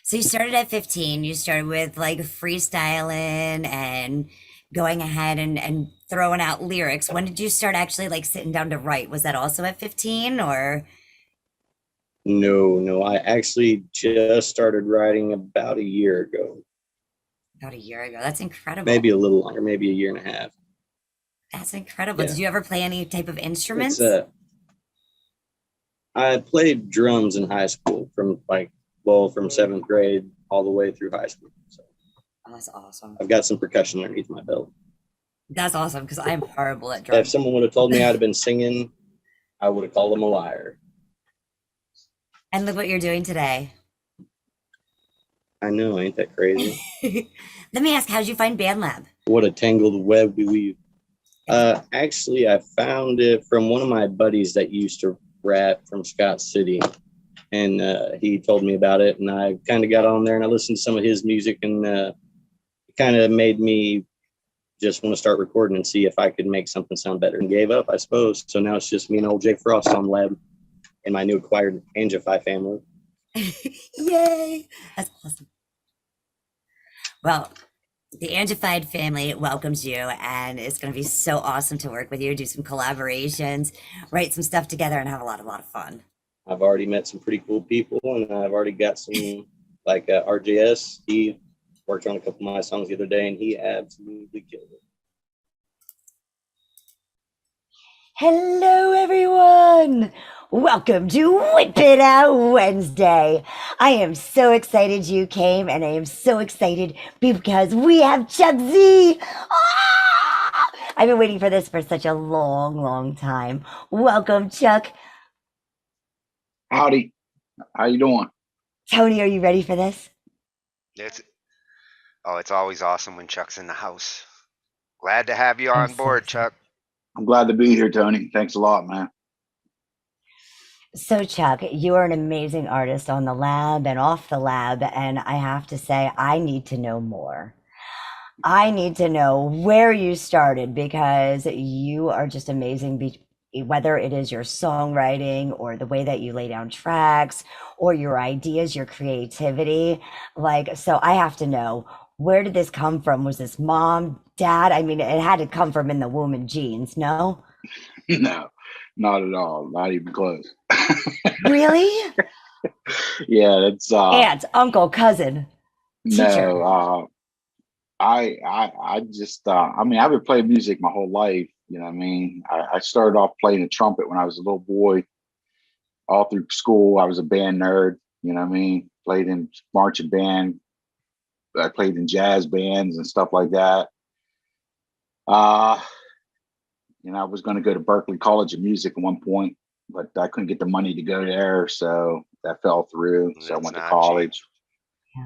So you started at 15. You started with like freestyling and going ahead and throwing out lyrics. When did you start actually like sitting down to write? Was that also at 15 or?
No, I actually just started writing about a year ago.
About a year ago. That's incredible.
Maybe a little longer, maybe a year and a half.
That's incredible.
Yeah.
Did you ever play any type of instruments?
I played drums in high school from 7th grade all the way through high school. So
Oh, that's awesome.
I've got some percussion underneath my belt.
That's awesome because I'm horrible at drums.
If someone would have told me I'd have been singing, I would have called them a liar.
And look what you're doing today.
I know, ain't that crazy?
Let me ask, how'd you find BandLab?
What a tangled web we weave. Actually, I found it from one of my buddies that used to rap from Scott City. And he told me about it, and I kind of got on there and I listened to some of his music, and it kind of made me just want to start recording and see if I could make something sound better, and gave up, I suppose. So now it's just me and old Jay Frost on Lab in my new acquired Angified family.
Yay! That's awesome. Well, the Angified family welcomes you, and it's going to be so awesome to work with you, do some collaborations, write some stuff together, and have a lot of fun.
I've already met some pretty cool people, and I've already got some, like RJS. He worked on a couple of my songs the other day, and he absolutely killed it.
Hello, everyone. Welcome to Whip It Out Wednesday. I am so excited you came, and I am so excited because we have Chuck Z. Ah! I've been waiting for this for such a long time. Welcome, Chuck.
Howdy. How you doing?
Tony, are you ready for this?
It's always awesome when Chuck's in the house. Glad to have you on board, Chuck.
I'm glad to be here, Tony. Thanks a lot, man.
So, Chuck, you are an amazing artist on the lab and off the lab, and I have to say, I need to know more. I need to know where you started because you are just amazing, whether it is your songwriting or the way that you lay down tracks or your ideas, your creativity. So I have to know, where did this come from? Was this mom, dad? I mean, it had to come from in the womb and genes, no?
No, not at all. Not even close.
Really?
Yeah, it's
Aunt, uncle, cousin, teacher.
no. I just I've been playing music my whole life. You know what I mean? I started off playing the trumpet when I was a little boy. All through school, I was a band nerd. You know what I mean? Played in marching band. I played in jazz bands and stuff like that. I was going to go to Berklee College of Music at one point, but I couldn't get the money to go there, so that fell through. So I went to college.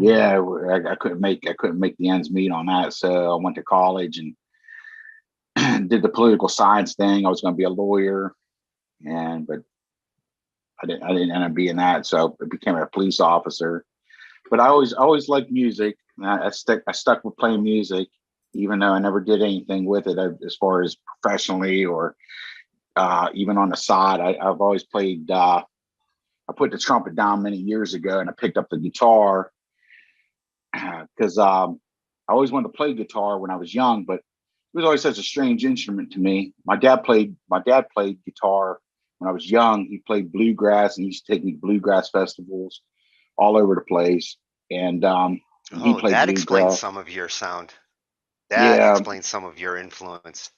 Yeah, I couldn't make the ends meet on that, so I went to college and did the political science thing. I was going to be a lawyer, but I didn't end up being that, so I became a police officer. But I always liked music. I stuck with playing music, even though I never did anything with it as far as professionally or even on the side. I've always played. I put the trumpet down many years ago, and I picked up the guitar because I always wanted to play guitar when I was young, but it was always such a strange instrument to me. My dad played guitar when I was young. He played bluegrass, and he used to take me to bluegrass festivals all over the place. And he
Oh,
played
that explains
bluegrass.
some of your sound. That
Yeah,
explains some of your influence.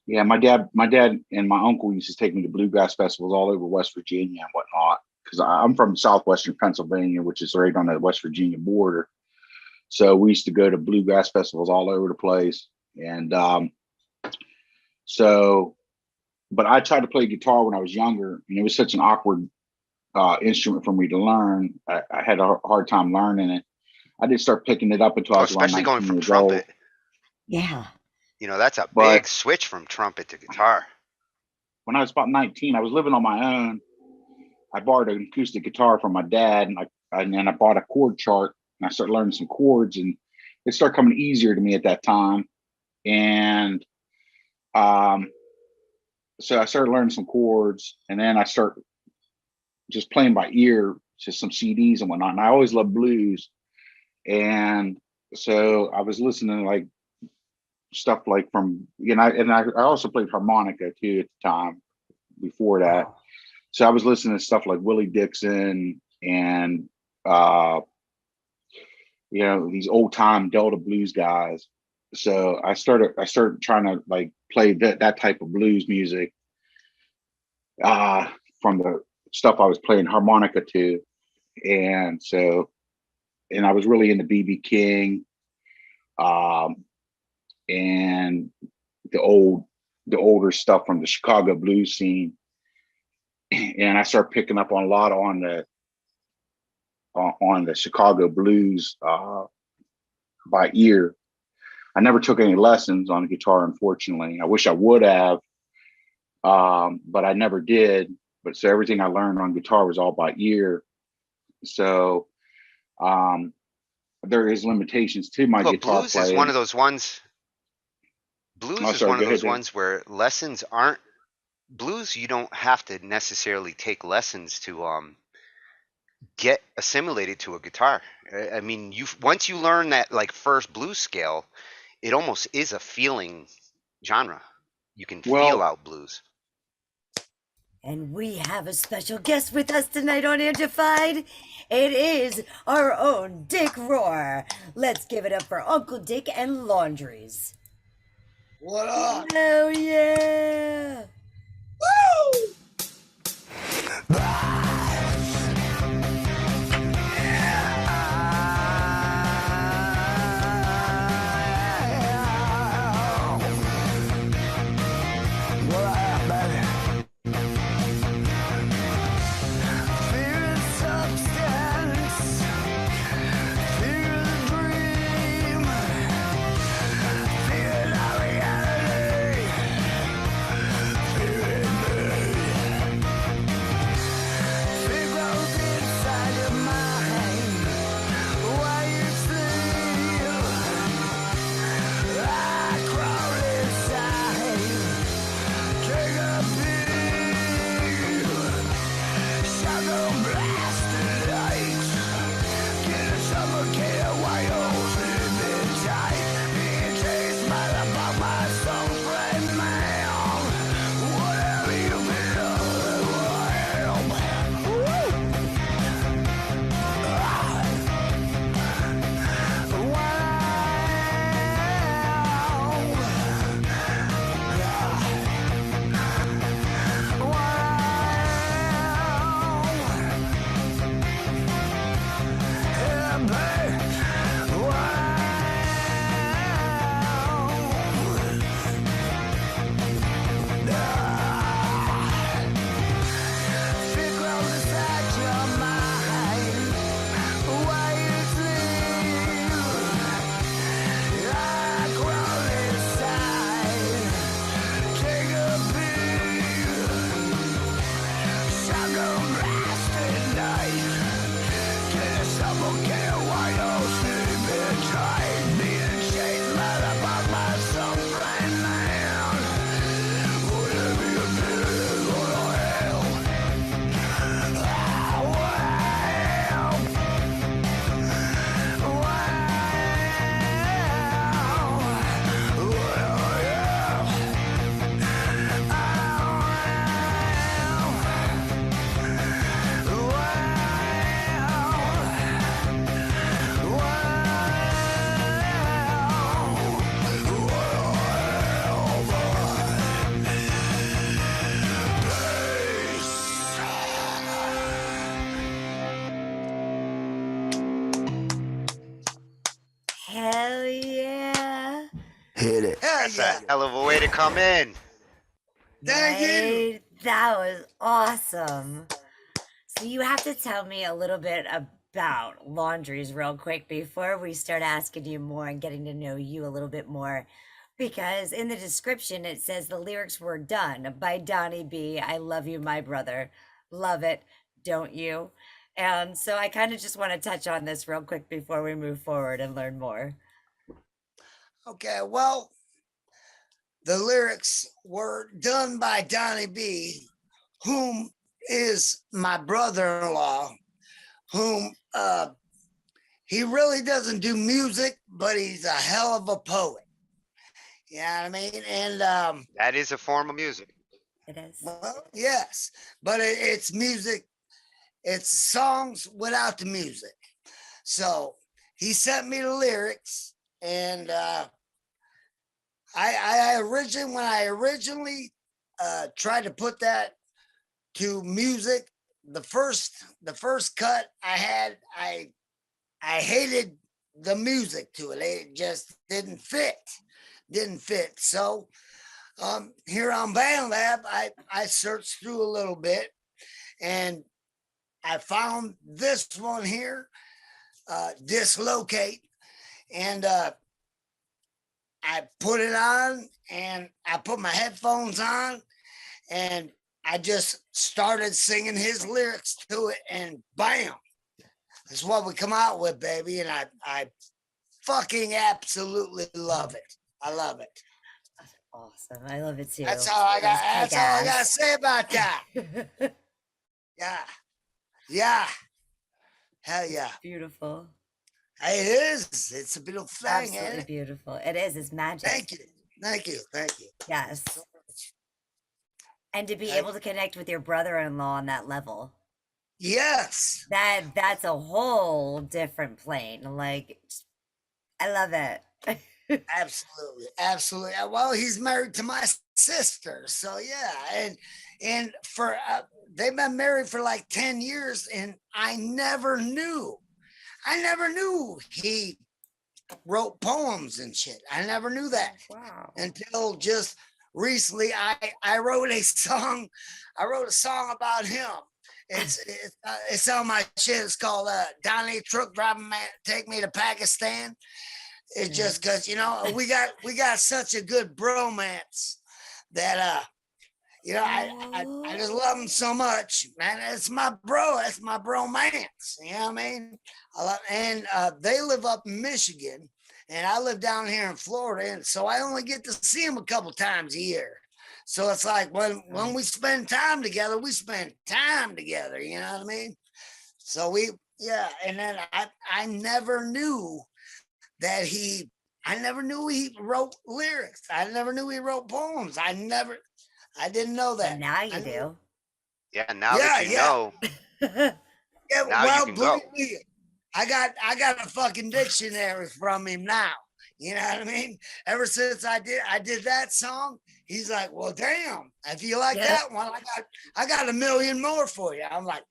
yeah. My dad and my uncle used to take me to bluegrass festivals all over West Virginia and whatnot. Because I'm from southwestern Pennsylvania, which is right on the West Virginia border. So we used to go to bluegrass festivals all over the place. And so, but I tried to play guitar when I was younger, and it was such an awkward instrument for me to learn. I had a hard time learning it. I didn't start picking it up until I
Oh,
was around
especially going
19
from
years old.
trumpet.
Yeah.
You know, that's a
But
big switch from trumpet to guitar.
when I was about 19, I was living on my own. I borrowed an acoustic guitar from my dad, and I bought a chord chart, and I started learning some chords, and it started coming easier to me at that time. And so I started learning some chords, and then I started just playing by ear, just some CDs and whatnot. And I always loved blues, and so I was listening to like stuff like from I also played harmonica too at the time before that. So I was listening to stuff like Willie Dixon and these old time Delta blues guys. So I started trying to like play that type of blues music from the stuff I was playing harmonica to. And I was really into BB King and the older stuff from the Chicago blues scene. And I started picking up on a lot on the Chicago blues by ear. I never took any lessons on guitar, unfortunately. I wish I would have, but I never did. But so everything I learned on guitar was all by ear. So there is limitations to my guitar
Blues
playing.
is one of those ones. Blues is one of those ones where lessons aren't blues. You don't have to necessarily take lessons to get assimilated to a guitar. I mean, once you learn that like first blues scale, it almost is a feeling genre. You can feel out blues.
And we have a special guest with us tonight on Angified. It is our own Dick Roar. Let's give it up for Uncle Dick and Laundries.
What up?
Hell yeah!
Woo!
Hell yeah.
Hit it.
That's a hell of a way to come in.
Thank you.
Right? That was awesome. So you have to tell me a little bit about Laundries real quick before we start asking you more and getting to know you a little bit more. Because in the description it says the lyrics were done by Donnie B. I love you, my brother. Love it, don't you? And so I kind of just want to touch on this real quick before we move forward and learn more.
Okay, well, the lyrics were done by Donnie B, whom is my brother-in-law, whom he really doesn't do music, but he's a hell of a poet. You know what I mean? And
that is a form of music.
It is.
Well, yes, but it's music. It's songs without the music. So he sent me the lyrics, and I originally tried to put that to music. The first cut I had, I hated the music to it. It just didn't fit. So here on BandLab, I searched through a little bit, and I found this one here, Dislocate, and I put it on, and I put my headphones on, and I just started singing his lyrics to it, and bam, that's what we come out with, baby. And I fucking absolutely love it. I love it.
Awesome. I love it too.
That's all I got. That's all I got to say about that. Yeah. Yeah. Hell yeah.
Beautiful.
It is. It's a beautiful thing.
Absolutely beautiful. It is. It's magic.
Thank you. Thank you. Thank you.
Yes. And to be able to connect with your brother-in-law on that level.
Yes.
That's a whole different plane. Like, I love it.
Absolutely. Absolutely. Well, he's married to my sister. So yeah. And for they've been married for like 10 years, and I never knew he wrote poems and shit. I never knew that.
Wow.
Until just recently I wrote a song about him. It's on my shit. It's called Donnie Truck Driving Man Take Me to Pakistan. It's just because, you know, we got such a good bromance that you know, I just love him so much, man. It's my bro. It's my bromance. You know what I mean? And they live up in Michigan, and I live down here in Florida, and so I only get to see him a couple times a year. So it's like when we spend time together, we spend time together. You know what I mean? So and then I never knew that he wrote lyrics. I never knew he wrote poems. I didn't know that.
And now you do.
Yeah, now that you know.
Yeah,
now
well,
you can go.
me, I got a fucking dictionary from him now. You know what I mean? Ever since I did that song, he's like, well, damn, if you like that one, I got a million more for you. I'm like,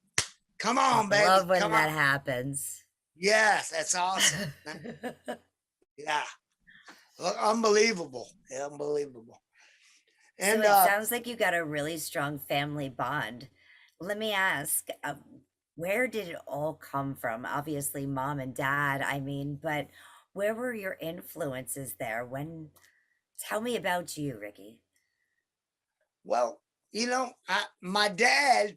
come on, baby.
I love when
come
that
on.
happens.
Yes, that's awesome. Yeah. Look, unbelievable. Unbelievable. And
so it sounds like you got a really strong family bond. Let me ask, where did it all come from? Obviously, mom and dad, I mean, but where were your influences there? Tell me about you, Ricky.
Well, you know, my dad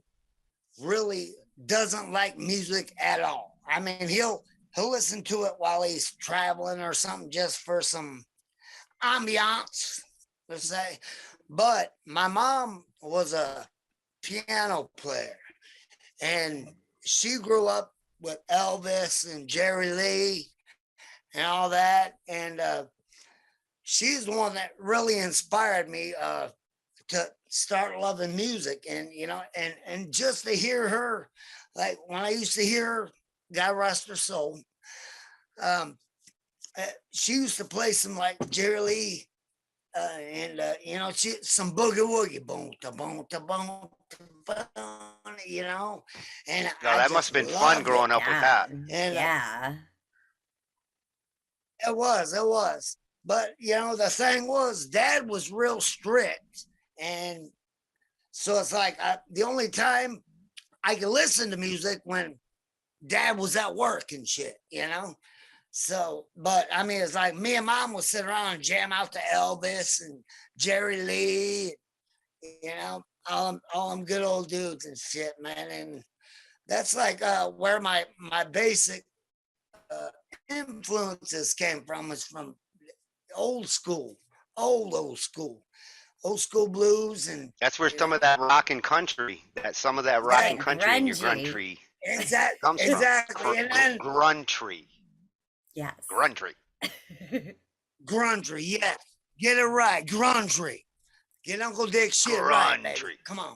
really doesn't like music at all. I mean, he'll listen to it while he's traveling or something, just for some ambiance, let's say. But my mom was a piano player, and she grew up with Elvis and Jerry Lee and all that. And she's the one that really inspired me to start loving music. And, you know, and just to hear her, like when I used to hear her, God rest her soul, she used to play some like Jerry Lee, and you know, some boogie woogie, boom, ta boom, ta boom, you know. And
no, that must have been fun growing up with that.
And,
yeah.
It was. But you know, the thing was, Dad was real strict, and so it's like the only time I could listen to music when Dad was at work and shit, you know. So, but I mean, it's like me and Mom would sit around and jam out to Elvis and Jerry Lee, you know, all them good old dudes and shit, man. And that's like where my basic influences came from, is from old school blues. And
That's where some of that rock and country, some of that rock and country in your
grungy.
country comes
exactly.
from.
And then
Gruntree.
Yes.
Gruntree.
Gruntree, yeah. Get it right. Gruntree. Get Uncle Dick shit right, baby. Come on.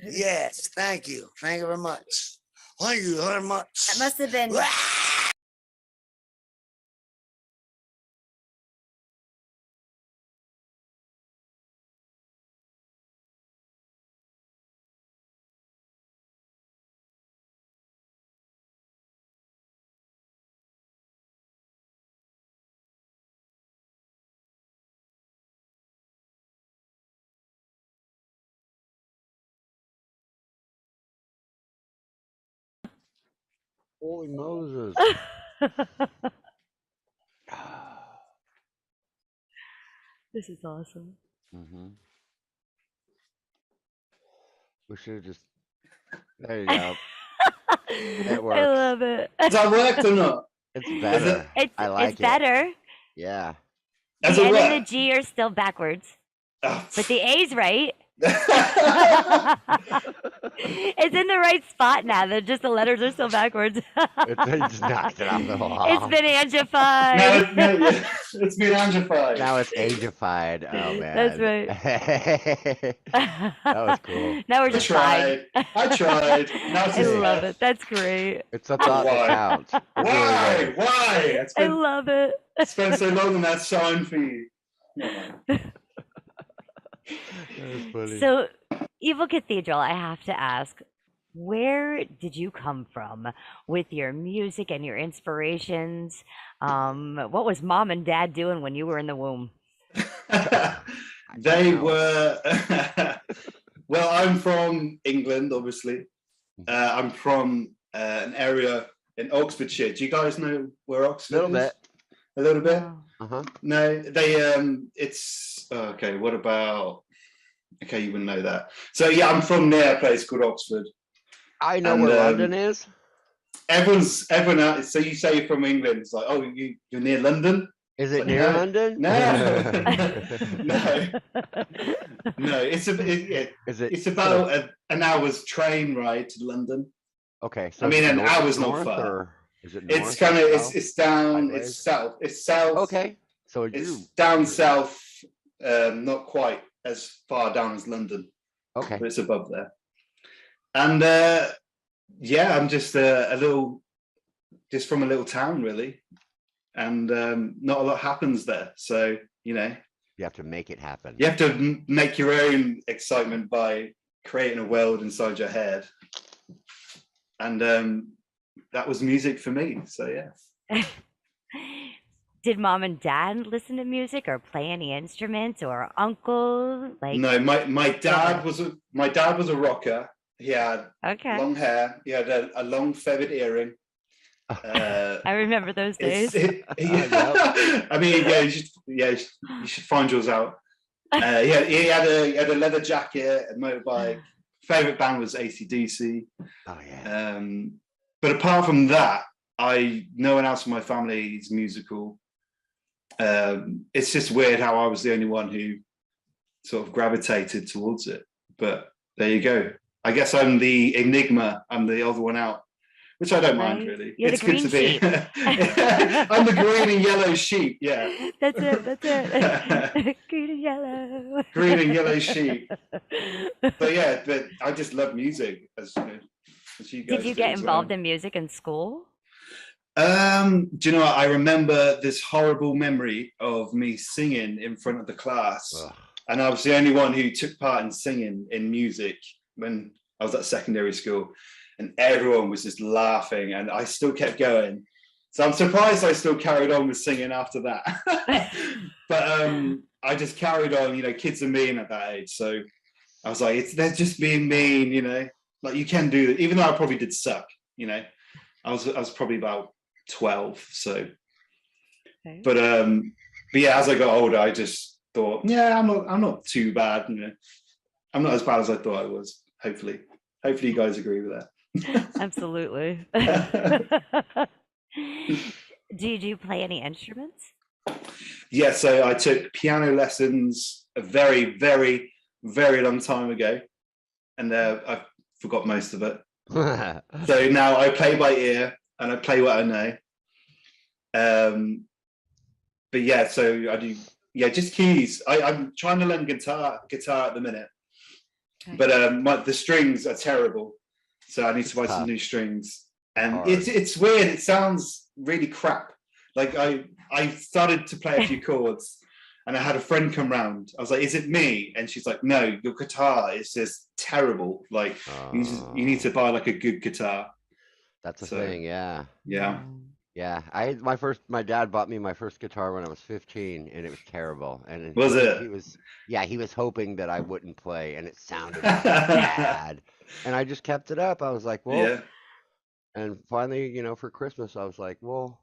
Yes, thank you. Thank you very much. Thank you very much.
That must have been.
Holy Moses.
This is awesome.
Mm-hmm. We should have just. There you go. It works.
I love it.
Has that worked or not?
It's better. I like
it's better.
Yeah.
The N and the G are still backwards, but the A's right. It's in the right spot now. The letters are still backwards.
It's knocked it off the wall.
It's been angified.
No, it's been angified.
Now it's agified. Oh man.
That's right.
That was cool.
Now we're just fine.
I tried. Now it's
I love it. That's great.
It's a thought that counts. It really is.
Why?
I love it.
Spent so long on that sign for you.
So, Evil Cathedral, I have to ask, where did you come from with your music and your inspirations? What was Mom and Dad doing when you were in the womb?
They were, well, I'm from England, obviously. I'm from an area in Oxfordshire. Do you guys know where Oxford is? A little bit?
Uh-huh.
No, they, it's, okay, what about, okay, you wouldn't know that. So yeah, I'm from near a place called Oxford.
I know where London is.
Everyone else, so you say you're from England, it's like, oh, you're near London?
Is it
like,
near
no.
London?
No. No, it's about an hour's train ride to London.
Okay, so
I mean, an hour's
north,
not far.
or is it
It's kind of it's down, it's south. It's south.
Okay, so
it's down south, not quite as far down as London.
Okay,
but it's above there. And yeah, I'm just just from a little town, really, and not a lot happens there. So you know,
you have to make it happen.
You have to make your own excitement by creating a world inside your head, and that was music for me. So yeah.
Did Mom and Dad listen to music or play any instruments, or uncle? Like,
no, my dad was a rocker. He had long hair. He had a long feathered earring.
I remember those days.
I mean, yeah, you should find yours out. Yeah, he had a leather jacket, a motorbike. Favorite band was AC/DC.
Oh yeah.
But apart from that, no one else in my family is musical. It's just weird how I was the only one who sort of gravitated towards it. But there you go. I guess I'm the enigma. I'm the other one out, which I don't mind really.
You're
it's
the
good to be. I'm the green and yellow sheep. Yeah.
That's it. Green and yellow.
Green and yellow sheep. But yeah, but I just love music, as you guys.
Did you get involved in music in school?
Do you know what? I remember this horrible memory of me singing in front of the class. Ugh. And I was the only one who took part in singing in music when I was at secondary school, and everyone was just laughing, and I still kept going. So I'm surprised I still carried on with singing after that. But I just carried on, you know, kids are mean at that age. So I was like, they're just being mean, you know, like you can do that. Even though I probably did suck, you know, I was probably about 12. So,
Okay.
but yeah, as I got older, I just thought, yeah, I'm not too bad, you know, I'm not as bad as I thought I was. Hopefully you guys agree with that.
Absolutely. Did you play any instruments?
Yeah, so I took piano lessons a very, very, very long time ago, and I forgot most of it. So now I play by ear and I play what I know. But yeah, so I do, yeah, just keys. I'm trying to learn guitar at the minute, but the strings are terrible, so I need to buy some new strings. And it's weird. It sounds really crap. Like I started to play a few chords, and I had a friend come round. I was like, "Is it me?" And she's like, "No, your guitar is just terrible. Like you need to buy like a good guitar."
That's the thing, yeah.
Yeah.
Yeah, my dad bought me my first guitar when I was 15, and it was terrible. And
Was
I think
it?
he was hoping that I wouldn't play, and it sounded bad. And I just kept it up. I was like, well,
Yeah.
and finally, you know, for Christmas, I was like, well,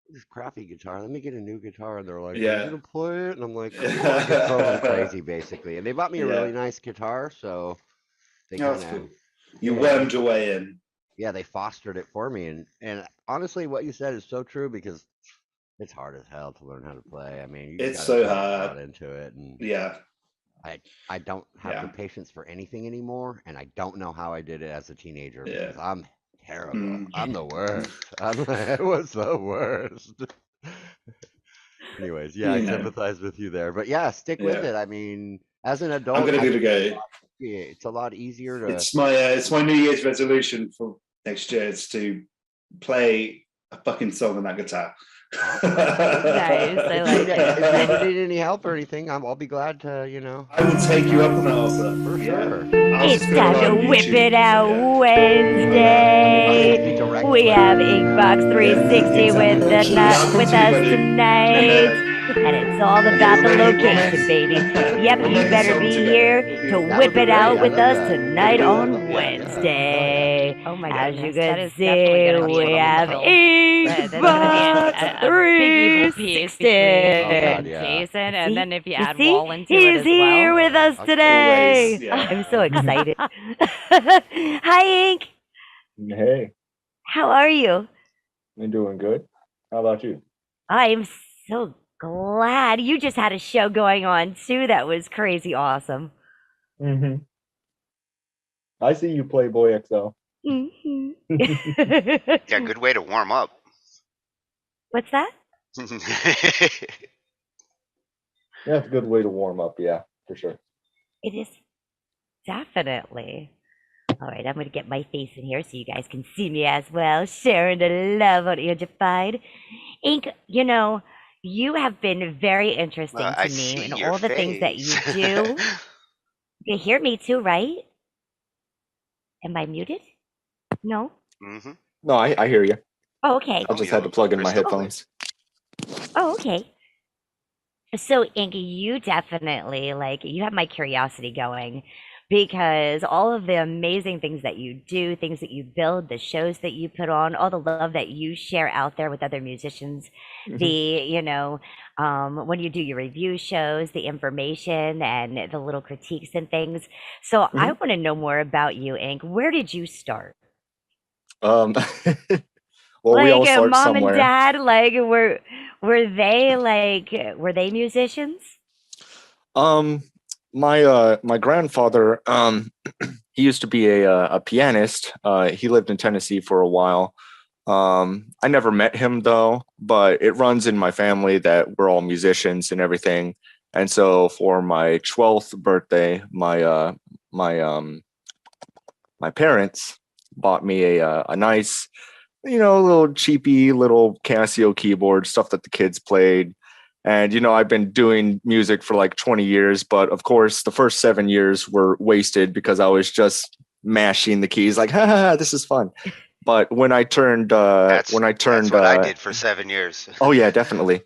this crappy guitar. Let me get a new guitar. And they're like, are you gonna play it? And I'm like, come on, just drove them crazy, basically. And they bought me a really nice guitar, so they
That's
kind of
cool. You wormed your way in.
Yeah, they fostered it for me, and honestly, what you said is so true because it's hard as hell to learn how to play. I mean, you
It's
gotta
so
put a
hard.
lot into it, and
Yeah.
I don't have the patience for anything anymore, and I don't know how I did it as a teenager because I'm terrible. I'm the worst. I was the worst. Anyways, yeah, I sympathize with you there, but yeah, stick with it. I mean, as an adult,
I'm gonna give it a go.
It's a lot easier to.
It's my New Year's resolution for next year is to play a fucking song on that guitar.
Nice, I like it.
If you ever need any help or anything, I'll be glad to, you know.
I will take you up on that offer.
For sure.
It's time to whip it out Wednesday. We have Inkbox 360 with us tonight. And it's all about the location, baby. Yep, you better be here to whip it out with us tonight on Wednesday.
Oh my
As
goodness,
you
that
can
is
see,
definitely
we have
that's gonna be a big evil piece
360.
between Jason, and then if you add
See?
Wall into
He's
it as
here
well.
with us today.
Always, yeah.
I'm so excited. Hi, Ink.
Hey,
How are you?
I'm doing good. How about you?
I'm so glad you just had a show going on too. That was crazy awesome.
Mm-hmm. I see you play Boy XL.
Mhm.
Yeah, good way to warm up.
What's that?
Yeah, it's a good way to warm up. Yeah, for sure.
It is definitely. All right, I'm going to get my face in here so you guys can see me as well, sharing the love on Angified. Ink, you know, you have been very interesting
I
to me
see
in
your
all the things that you
face.
do. You hear me too, right? Am I muted? No?
Mm-hmm.
No, I hear you.
Oh, okay.
I just had to plug in my headphones.
Oh, okay. So, Inky, you definitely, like, you have my curiosity going because all of the amazing things that you do, things that you build, the shows that you put on, all the love that you share out there with other musicians, you know, when you do your review shows, the information and the little critiques and things. So, I want to know more about you, Ink. Where did you start?
Well, we all
Like,
start
mom and
somewhere.
dad, like, were they musicians?
My grandfather, he used to be a pianist. He lived in Tennessee for a while. I never met him though, but it runs in my family that we're all musicians and everything. And so for my 12th birthday, my parents bought me a nice, little cheapy little Casio keyboard, stuff that the kids played. And, I've been doing music for like 20 years, but of course the first 7 years were wasted because I was just mashing the keys like, ha, this is fun. But when I turned,
That's what I did for 7 years.
oh yeah, definitely.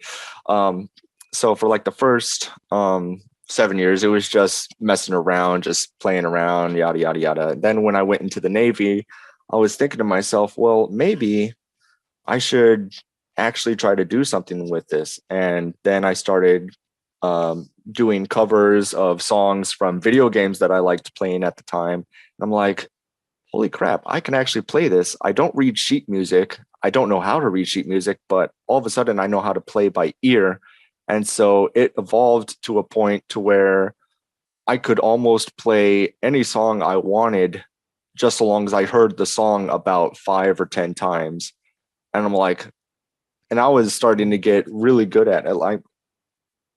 So for like the first 7 years, it was just messing around, just playing around, yada yada yada. Then when I went into the Navy, I was thinking to myself, well, maybe I should actually try to do something with this. And then I started doing covers of songs from video games that I liked playing at the time. And I'm like, holy crap, I can actually play this. I don't read sheet music. I don't know how to read sheet music, but all of a sudden I know how to play by ear. And so it evolved to a point to where I could almost play any song I wanted just so long as I heard the song about 5 or 10 times. And I'm like, and I was starting to get really good at it. Like,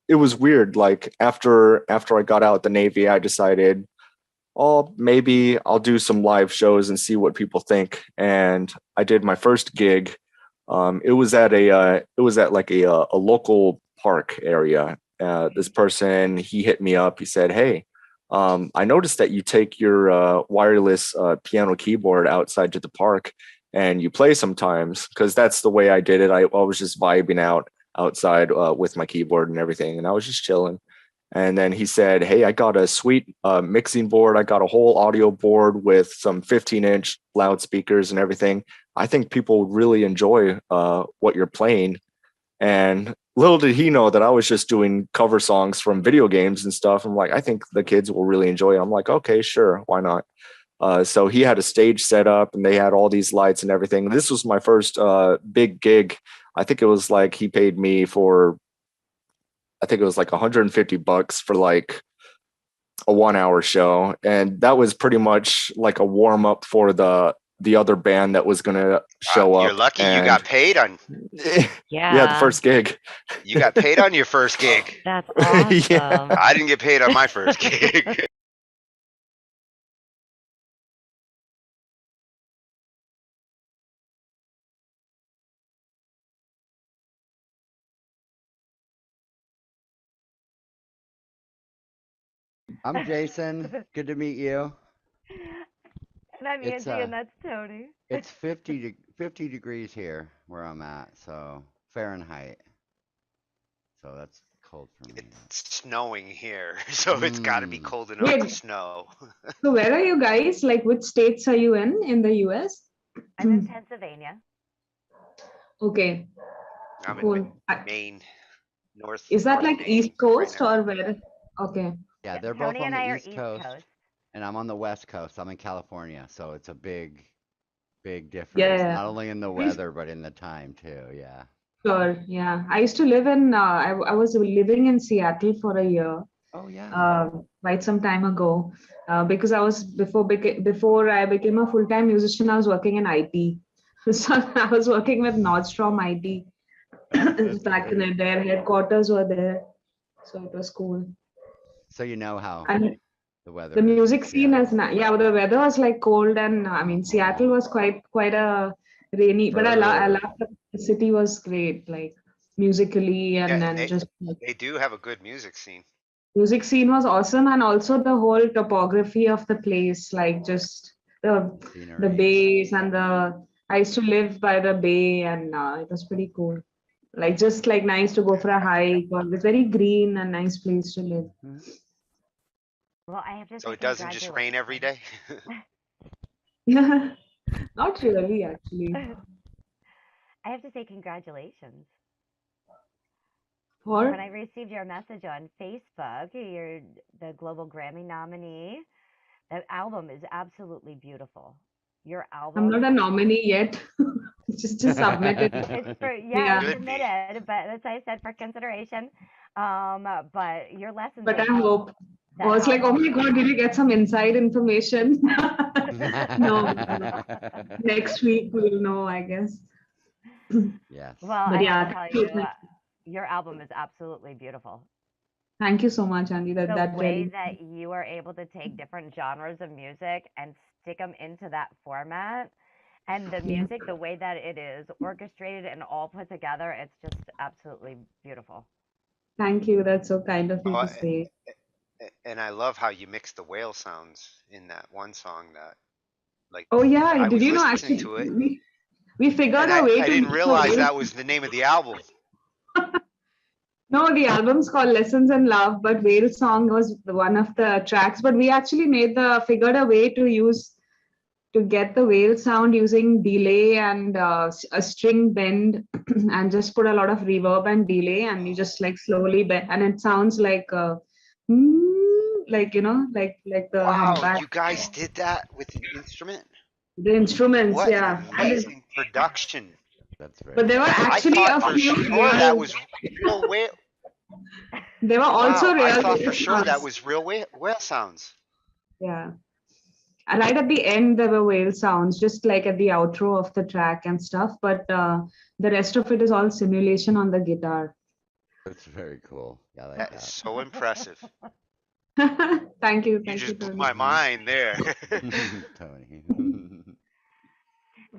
it was weird. Like after I got out the Navy, I decided, oh, maybe I'll do some live shows and see what people think. And I did my first gig. It was at like a local park area. This person, he hit me up. He said, "Hey, I noticed that you take your wireless piano keyboard outside to the park and you play sometimes," because that's the way I did it. I was just vibing out outside with my keyboard and everything, and I was just chilling. And then he said, "Hey, I got a sweet mixing board. I got a whole audio board with some 15-inch loudspeakers and everything. I think people would really enjoy what you're playing." And little did he know that I was just doing cover songs from video games and stuff. I'm like, I think the kids will really enjoy it. I'm like, okay, sure, why not? So he had a stage set up and they had all these lights and everything. This was my first big gig. I think it was like he paid me for, I think it was like $150 for like a 1 hour show. And that was pretty much like a warm up for the other band that was going to show up.
You're lucky you got paid on.
Yeah, the first gig.
You got paid on your first gig.
That's awesome.
Yeah.
I didn't get paid on my first gig.
I'm Jason. Good to meet you.
And I'm
It's
Angie, and that's Tony.
It's 50 degrees here where I'm at, so Fahrenheit. So that's cold for me.
It's snowing here, so it's got to be cold enough to snow.
So where are you guys? Like, which states are you in the US?
I'm in Pennsylvania.
Okay.
I'm
Cool.
in Maine, north.
Is that
north
like
Maine
East Coast
right
or where? Okay.
Yeah, they're
Tony
both on
and I
the
are
East Coast, and I'm on the West Coast. I'm in California, so it's a big difference.
Yeah.
Not only in the weather, but in the time too. Yeah.
Sure. Yeah. I used to live in, I was living in Seattle for a year.
Oh yeah.
Quite some time ago, because I was before I became a full-time musician, I was working in IT. So I was working with Nordstrom IT back in their headquarters were there, so it was cool.
So you know how
And
the weather.
the music scene is yeah, the weather was like cold, and I mean Seattle was quite a rainy, but I loved the city was great, like musically and
Yeah,
then just.
they do have a good music scene.
Music scene was awesome, and also the whole topography of the place, like just the bays and the. I used to live by the bay, and it was pretty cool. Like just like nice to go for a hike, or it's very green and nice place to live.
Well, I have to
So
say
it doesn't just rain every day.
Not really, actually.
I have to say congratulations.
For?
When I received your message on Facebook, you're the Global Grammy nominee. That album is absolutely beautiful. Your album.
I'm not a nominee yet. just submitted.
It's for it's submitted, but that's why I said for consideration. But your lessons.
But I hope. I was like, oh my god, did you get some inside information? No. Next week we'll know, I guess.
Yes.
Well,
but
I
yeah,
have to tell you, your album is absolutely beautiful.
Thank you so much, Andy.
The
that
way
really...
that you are able to take different genres of music and stick them into that format, and the music, the way that it is orchestrated and all put together, it's just absolutely beautiful.
Thank you. That's so kind of you to say.
And I love how you mix the whale sounds in that one song that Like,
Oh yeah,
I
did
was
you know
listening
actually
to it,
we figured
and
a way
I
to
didn't
use the
realize
whale.
that was the name of the album.
No, the album's called Lessons in Love, but Whale Song was one of the tracks. But we actually figured a way to get the whale sound using delay and a string bend and just put a lot of reverb and delay, and you just like slowly bend, and it sounds like like like the
Wow,
humpback.
you guys did that with an instrument?
The instruments,
What an
yeah.
amazing production!
That's very.
But there were
I
actually
thought
a
for
few
sure that
real.
was real whale.
There were also
Wow, I
real
thought for
whale
sure that
sounds.
was real whale sounds.
Yeah. And right at the end, there were whale sounds, just like at the outro of the track and stuff. But the rest of it is all simulation on the guitar.
That's very cool. Yeah, I like
That is
that.
so impressive.
Thank you,
You just blew
Tony.
my mind there.
Tony.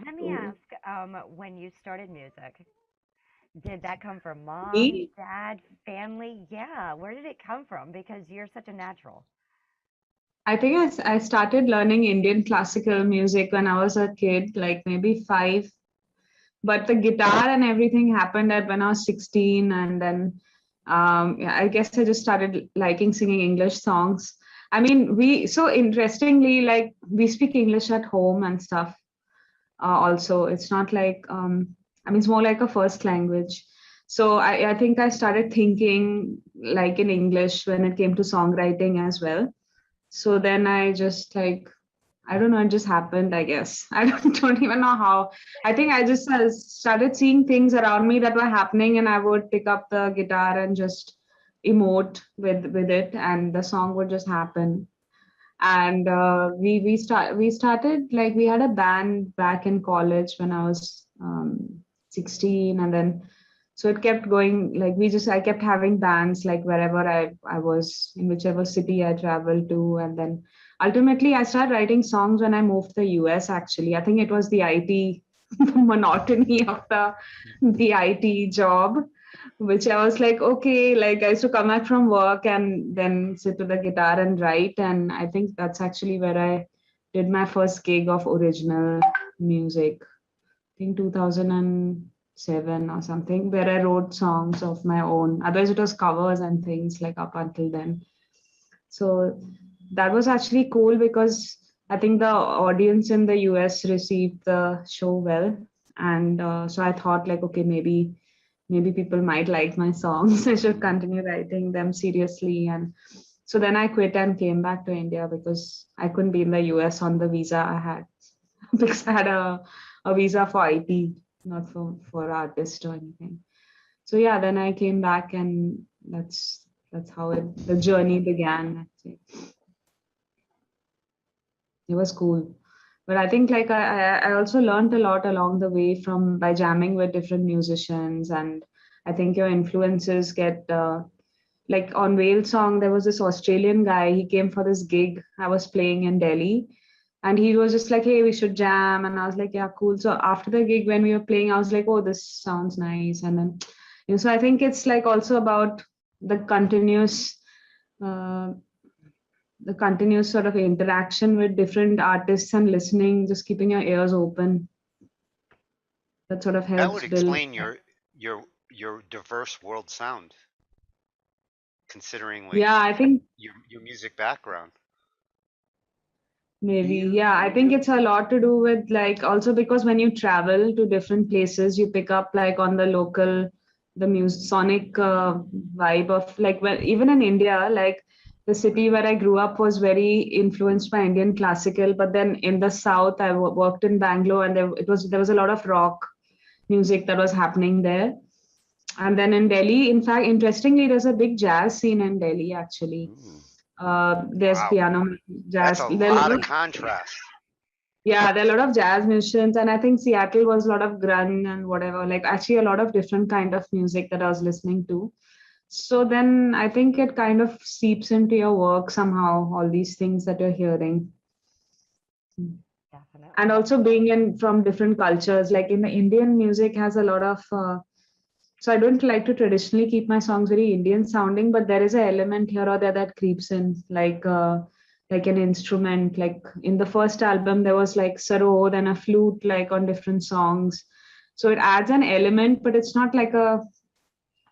Let me ask, when you started music, did that come from mom,
Me?
dad, family? Yeah, where did it come from? Because you're such a natural.
I think I started learning Indian classical music when I was a kid, like maybe 5. But the guitar and everything happened at when I was 16, and then yeah, I guess I just started liking singing English songs. I mean, so interestingly, like we speak English at home and stuff. Also, it's not like I mean, it's more like a first language. So I think I started thinking like in English when it came to songwriting as well. So then I just like I don't know, it just happened, I guess. I don't even know how. I think I just started seeing things around me that were happening, and I would pick up the guitar and just emote with it, and the song would just happen. And we started like we had a band back in college when I was 16, and then so it kept going. Like I kept having bands like wherever I was in whichever city I traveled to, and then ultimately I started writing songs when I moved to the US. Actually, I think it was the IT monotony of the IT job, which I was like, okay, like I used to come back from work and then sit to the guitar and write. And I think that's actually where I did my first gig of original music. I think 2007 or something, where I wrote songs of my own. Otherwise, it was covers and things like up until then. So that was actually cool because I think the audience in the US received the show well. And so I thought, like, okay, maybe people might like my songs. I should continue writing them seriously. And so then I quit and came back to India because I couldn't be in the US on the visa I had because I had a visa for IT, not for artist or anything. So yeah, then I came back, and that's how the journey began. Actually, it was cool. But I think like I also learned a lot along the way from by jamming with different musicians, and I think your influences get like on Whale Song. There was this Australian guy. He came for this gig I was playing in Delhi, and he was just like, "Hey, we should jam." And I was like, "Yeah, cool." So after the gig, when we were playing, I was like, "Oh, this sounds nice." And then, so I think it's like also about the uh, continuous sort of interaction with different artists and listening, just keeping your ears open. That sort of
That would
helps build.
explain your diverse world sound, considering like
Yeah, I think
your music background.
maybe. Yeah, I think it's a lot to do with like also because when you travel to different places, you pick up like on the local, the music sonic vibe of like when even in India, like the city where I grew up was very influenced by Indian classical. But then in the south, I worked in Bangalore, and there was a lot of rock music that was happening there. And then in Delhi, in fact, interestingly, there's a big jazz scene in Delhi actually. There's
Wow,
piano,
that's
jazz.
a lot of contrast.
Yeah, there are a lot of jazz musicians, and I think Seattle was a lot of grunge and whatever. Like actually, a lot of different kind of music that I was listening to. So then I think it kind of seeps into your work somehow. All these things that you're hearing,
Definitely.
and also being in from different cultures. Like in the Indian music has a lot of. So I don't like to traditionally keep my songs very Indian sounding, but there is an element here or there that creeps in, like like an instrument. Like in the first album, there was like sarod and a flute, like on different songs. So it adds an element, but it's not like a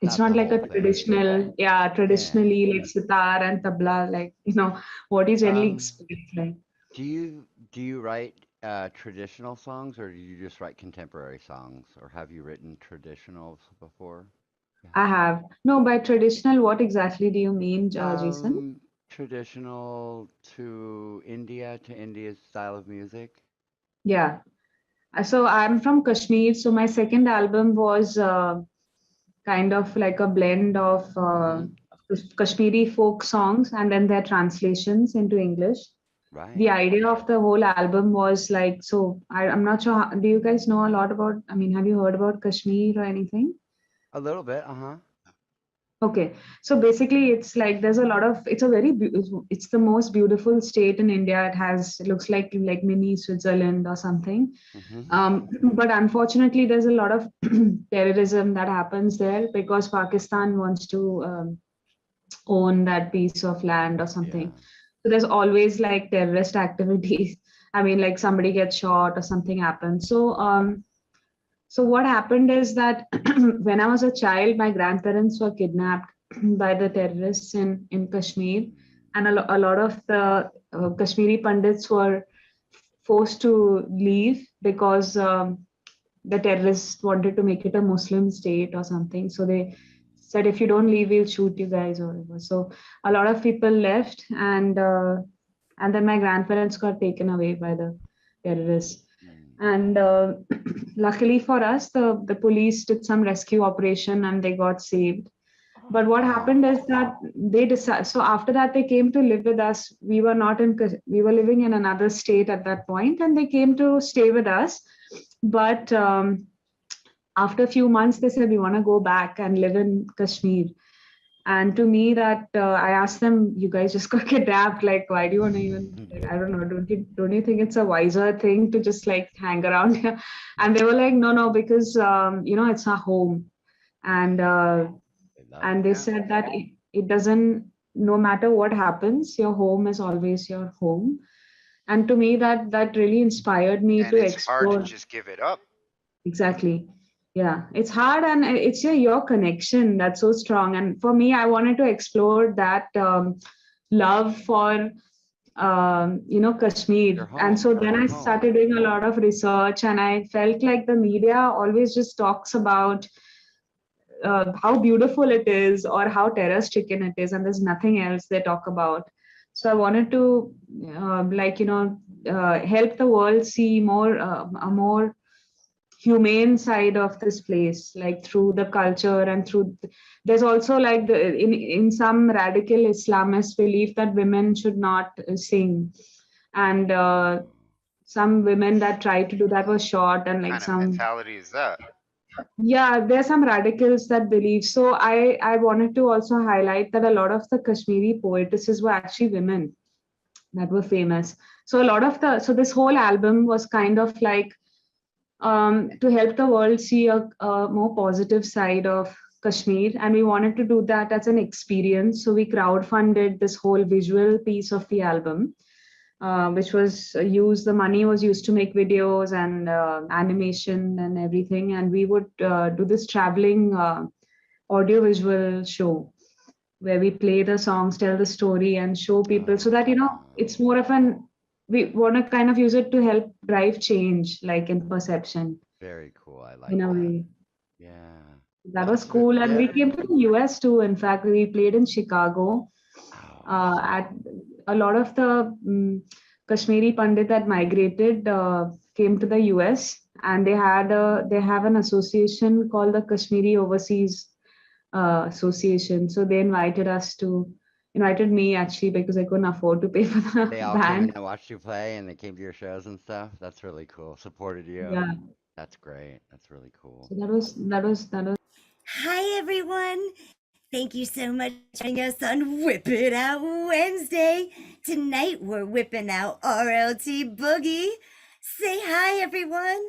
traditional, traditionally like sitar and tabla, like what you generally expect. Like,
do you write traditional songs, or do you just write contemporary songs, or have you written traditionals before?
I have. No, by traditional, what exactly do you mean, Jason?
Traditional to India's style of music.
Yeah. So I'm from Kashmir. So my second album was kind of like a blend of Kashmiri folk songs and then their translations into English.
Right.
The idea of the whole album was like, so I'm not sure. Do you guys know a lot about, I mean, have you heard about Kashmir or anything?
A little bit, uh-huh.
Okay, so basically, it's like there's a lot of. It's a very. It's the most beautiful state in India. It looks like mini Switzerland or something. But unfortunately, there's a lot of terrorism that happens there because Pakistan wants to own that piece of land or something. So there's always like terrorist activities. I mean, like somebody gets shot or something happens. So what happened is that when I was a child, my grandparents were kidnapped by the terrorists in Kashmir, and a lot of the Kashmiri Pandits were forced to leave because the terrorists wanted to make it a Muslim state or something. So they said, if you don't leave, we'll shoot you guys or whatever. So a lot of people left, and then my grandparents got taken away by the terrorists. And luckily for us, the police did some rescue operation and they got saved. But what happened is that they decided. So after that, they came to live with us. We were not in. We were living in another state at that point, and they came to stay with us. But after a few months, they said we want to go back and live in Kashmir. And to me, that I asked them, you guys just got kidnapped. Like, why do you want to even? Like, I don't know. Don't you think it's a wiser thing to just like hang around here? And they were like, no, because it's our home, and they said that it doesn't. No matter what happens, your home is always your home. And to me, that really inspired me
And
to
it's hard
explore.
to just give it up.
Exactly. Yeah, it's hard, and it's your connection that's so strong. And for me, I wanted to explore that love for Kashmir. And so then I started doing a lot of research, and I felt like the media always just talks about how beautiful it is or how terror stricken it is, and there's nothing else they talk about. So I wanted to help the world see a more humane side of this place, like through the culture and through there's also like in some radical Islamist belief that women should not sing, and some women that tried to do that were shot, and
What
like
kind of
some,
mentality is that?
yeah, there's some radicals that believe. So I wanted to also highlight that a lot of the Kashmiri poetesses were actually women that were famous. So a lot of so this whole album was kind of like to help the world see a more positive side of Kashmir. And we wanted to do that as an experience. So we crowdfunded this whole visual piece of the album, which was the money was used to make videos and animation and everything. And we would do this traveling audiovisual show where we play the songs, tell the story, and show people so that, it's more of we want to kind of use it to help drive change, like in perception.
Very cool. I like
In a
that.
way.
Yeah.
That was cool. And we came to the US too. In fact, we played in Chicago. At a lot of the Kashmiri Pandit that migrated came to the US, and they have an association called the Kashmiri Overseas Association. So they invited me actually because I couldn't afford to pay for the
They all came in
band.
and watched you play, and they came to your shows and stuff. That's really cool. Supported you.
Yeah.
That's great. That's really cool.
So that was.
Hi, everyone. Thank you so much for joining us on Whip It Out Wednesday. Tonight, we're whipping out RLT Boogie. Say hi, everyone.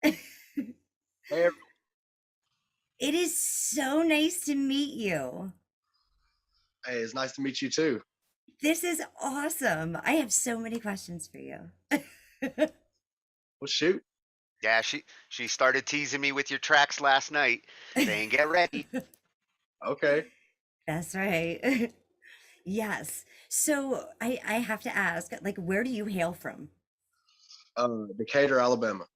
Hey,
It is so nice to meet you.
hey, it's nice to meet you too.
This is awesome. I have so many questions for you.
Well, shoot.
Yeah, she started teasing me with your tracks last night, saying get ready.
Okay.
That's right. Yes. So I have to ask, like, where do you hail from?
Decatur, Alabama.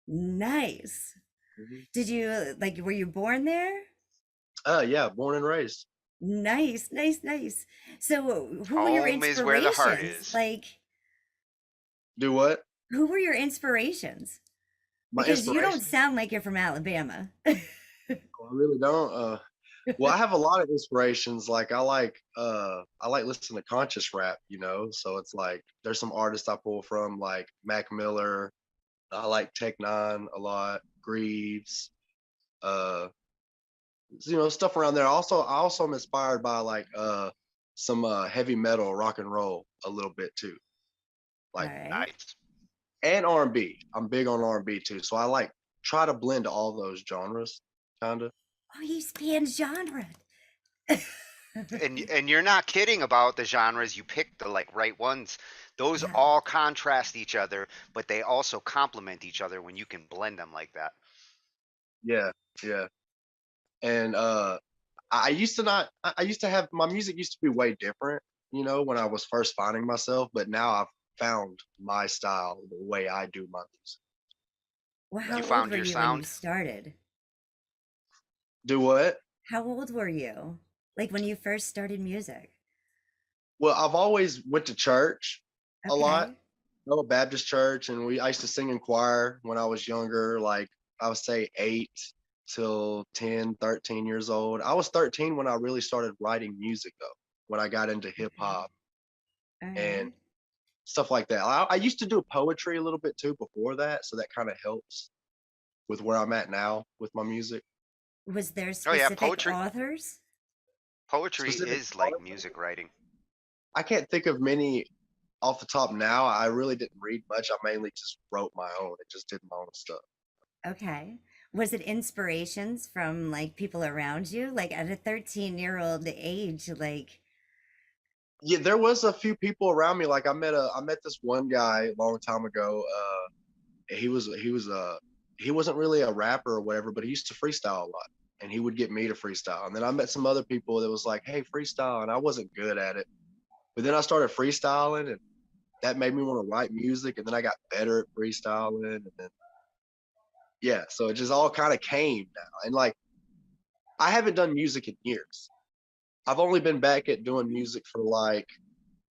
Nice.
Mhm.
Did you like? Were you born there?
Yeah, born and raised.
Nice, nice, nice. So who were your
Home is where the heart
inspirations?
is.
Like,
Do what?
who were your inspirations?
My
Because you don't
inspiration?
sound like you're from Alabama.
I really don't. Well, I have a lot of inspirations. Like I like listening to conscious rap, you know. So it's like there's some artists I pull from, like Mac Miller. I like Tech Nine a lot, Greaves, uh, you know, stuff around there. I also am inspired by like some heavy metal, rock and roll a little bit too,
All
like
right.
Nice.
and R&B. I'm big on R&B too, so I like try to blend all those genres, kind of.
Oh, you span genre.
And you're not kidding about the genres. You picked the like right ones. Those all contrast each other, but they also complement each other when you can blend them like that.
Yeah, yeah. And I used to not. I used to have my music used to be way different, you know, when I was first finding myself. But now I've found my style, the way I do my music.
Well, how
You
old
found
were
your
you when you
sound?
started?
Do what?
How old were you? Like when you first started music?
Well, I've always went to church a lot,
Okay.
you know, a Baptist church, and I used to sing in choir when I was younger, like I would say 8 till 10, 13 years old. I was 13 when I really started writing music though, when I got into hip hop
All
and
right.
stuff like that. I used to do poetry a little bit too before that, so that kind of helps with where I'm at now with my music.
Was there
Oh yeah,
specific authors?
poetry
Specific,
is like music writing.
I can't think of many off the top now. I really didn't read much. I mainly just wrote my own and just did my own stuff.
Okay. Was it inspirations from like people around you? Like at a 13-year-old age, like,
Yeah, there was a few people around me. Like I met this one guy a long time ago. He wasn't really a rapper or whatever, but he used to freestyle a lot, and he would get me to freestyle. And then I met some other people that was like, "Hey, freestyle," and I wasn't good at it. But then I started freestyling, and that made me want to write music. And then I got better at freestyling, and then yeah, so it just all kind of came now. And like I haven't done music in years. I've only been back at doing music for like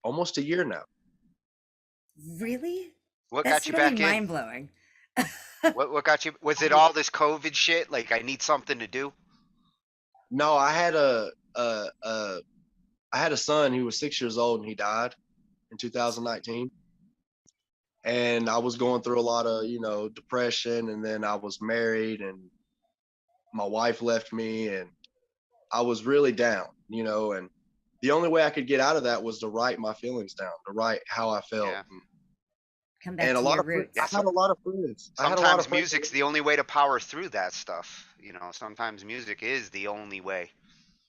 almost a year now.
really?
What
That's
got you
really
back in?
mind blowing.
What got you? Was it all this COVID shit? Like I need something to do.
No, I had a son who was 6 years old and he died in 2019. And I was going through a lot of, you know, depression, and then I was married and my wife left me and I was really down, you know, and the only way I could get out of that was to write my feelings down, to write how I felt.
Yeah.
Come back
And a
to
lot
your
of
roots.
I had a lot of friends. I had a lot
Sometimes
of friends.
music's the only way to power through that stuff. You know, sometimes music is the only way.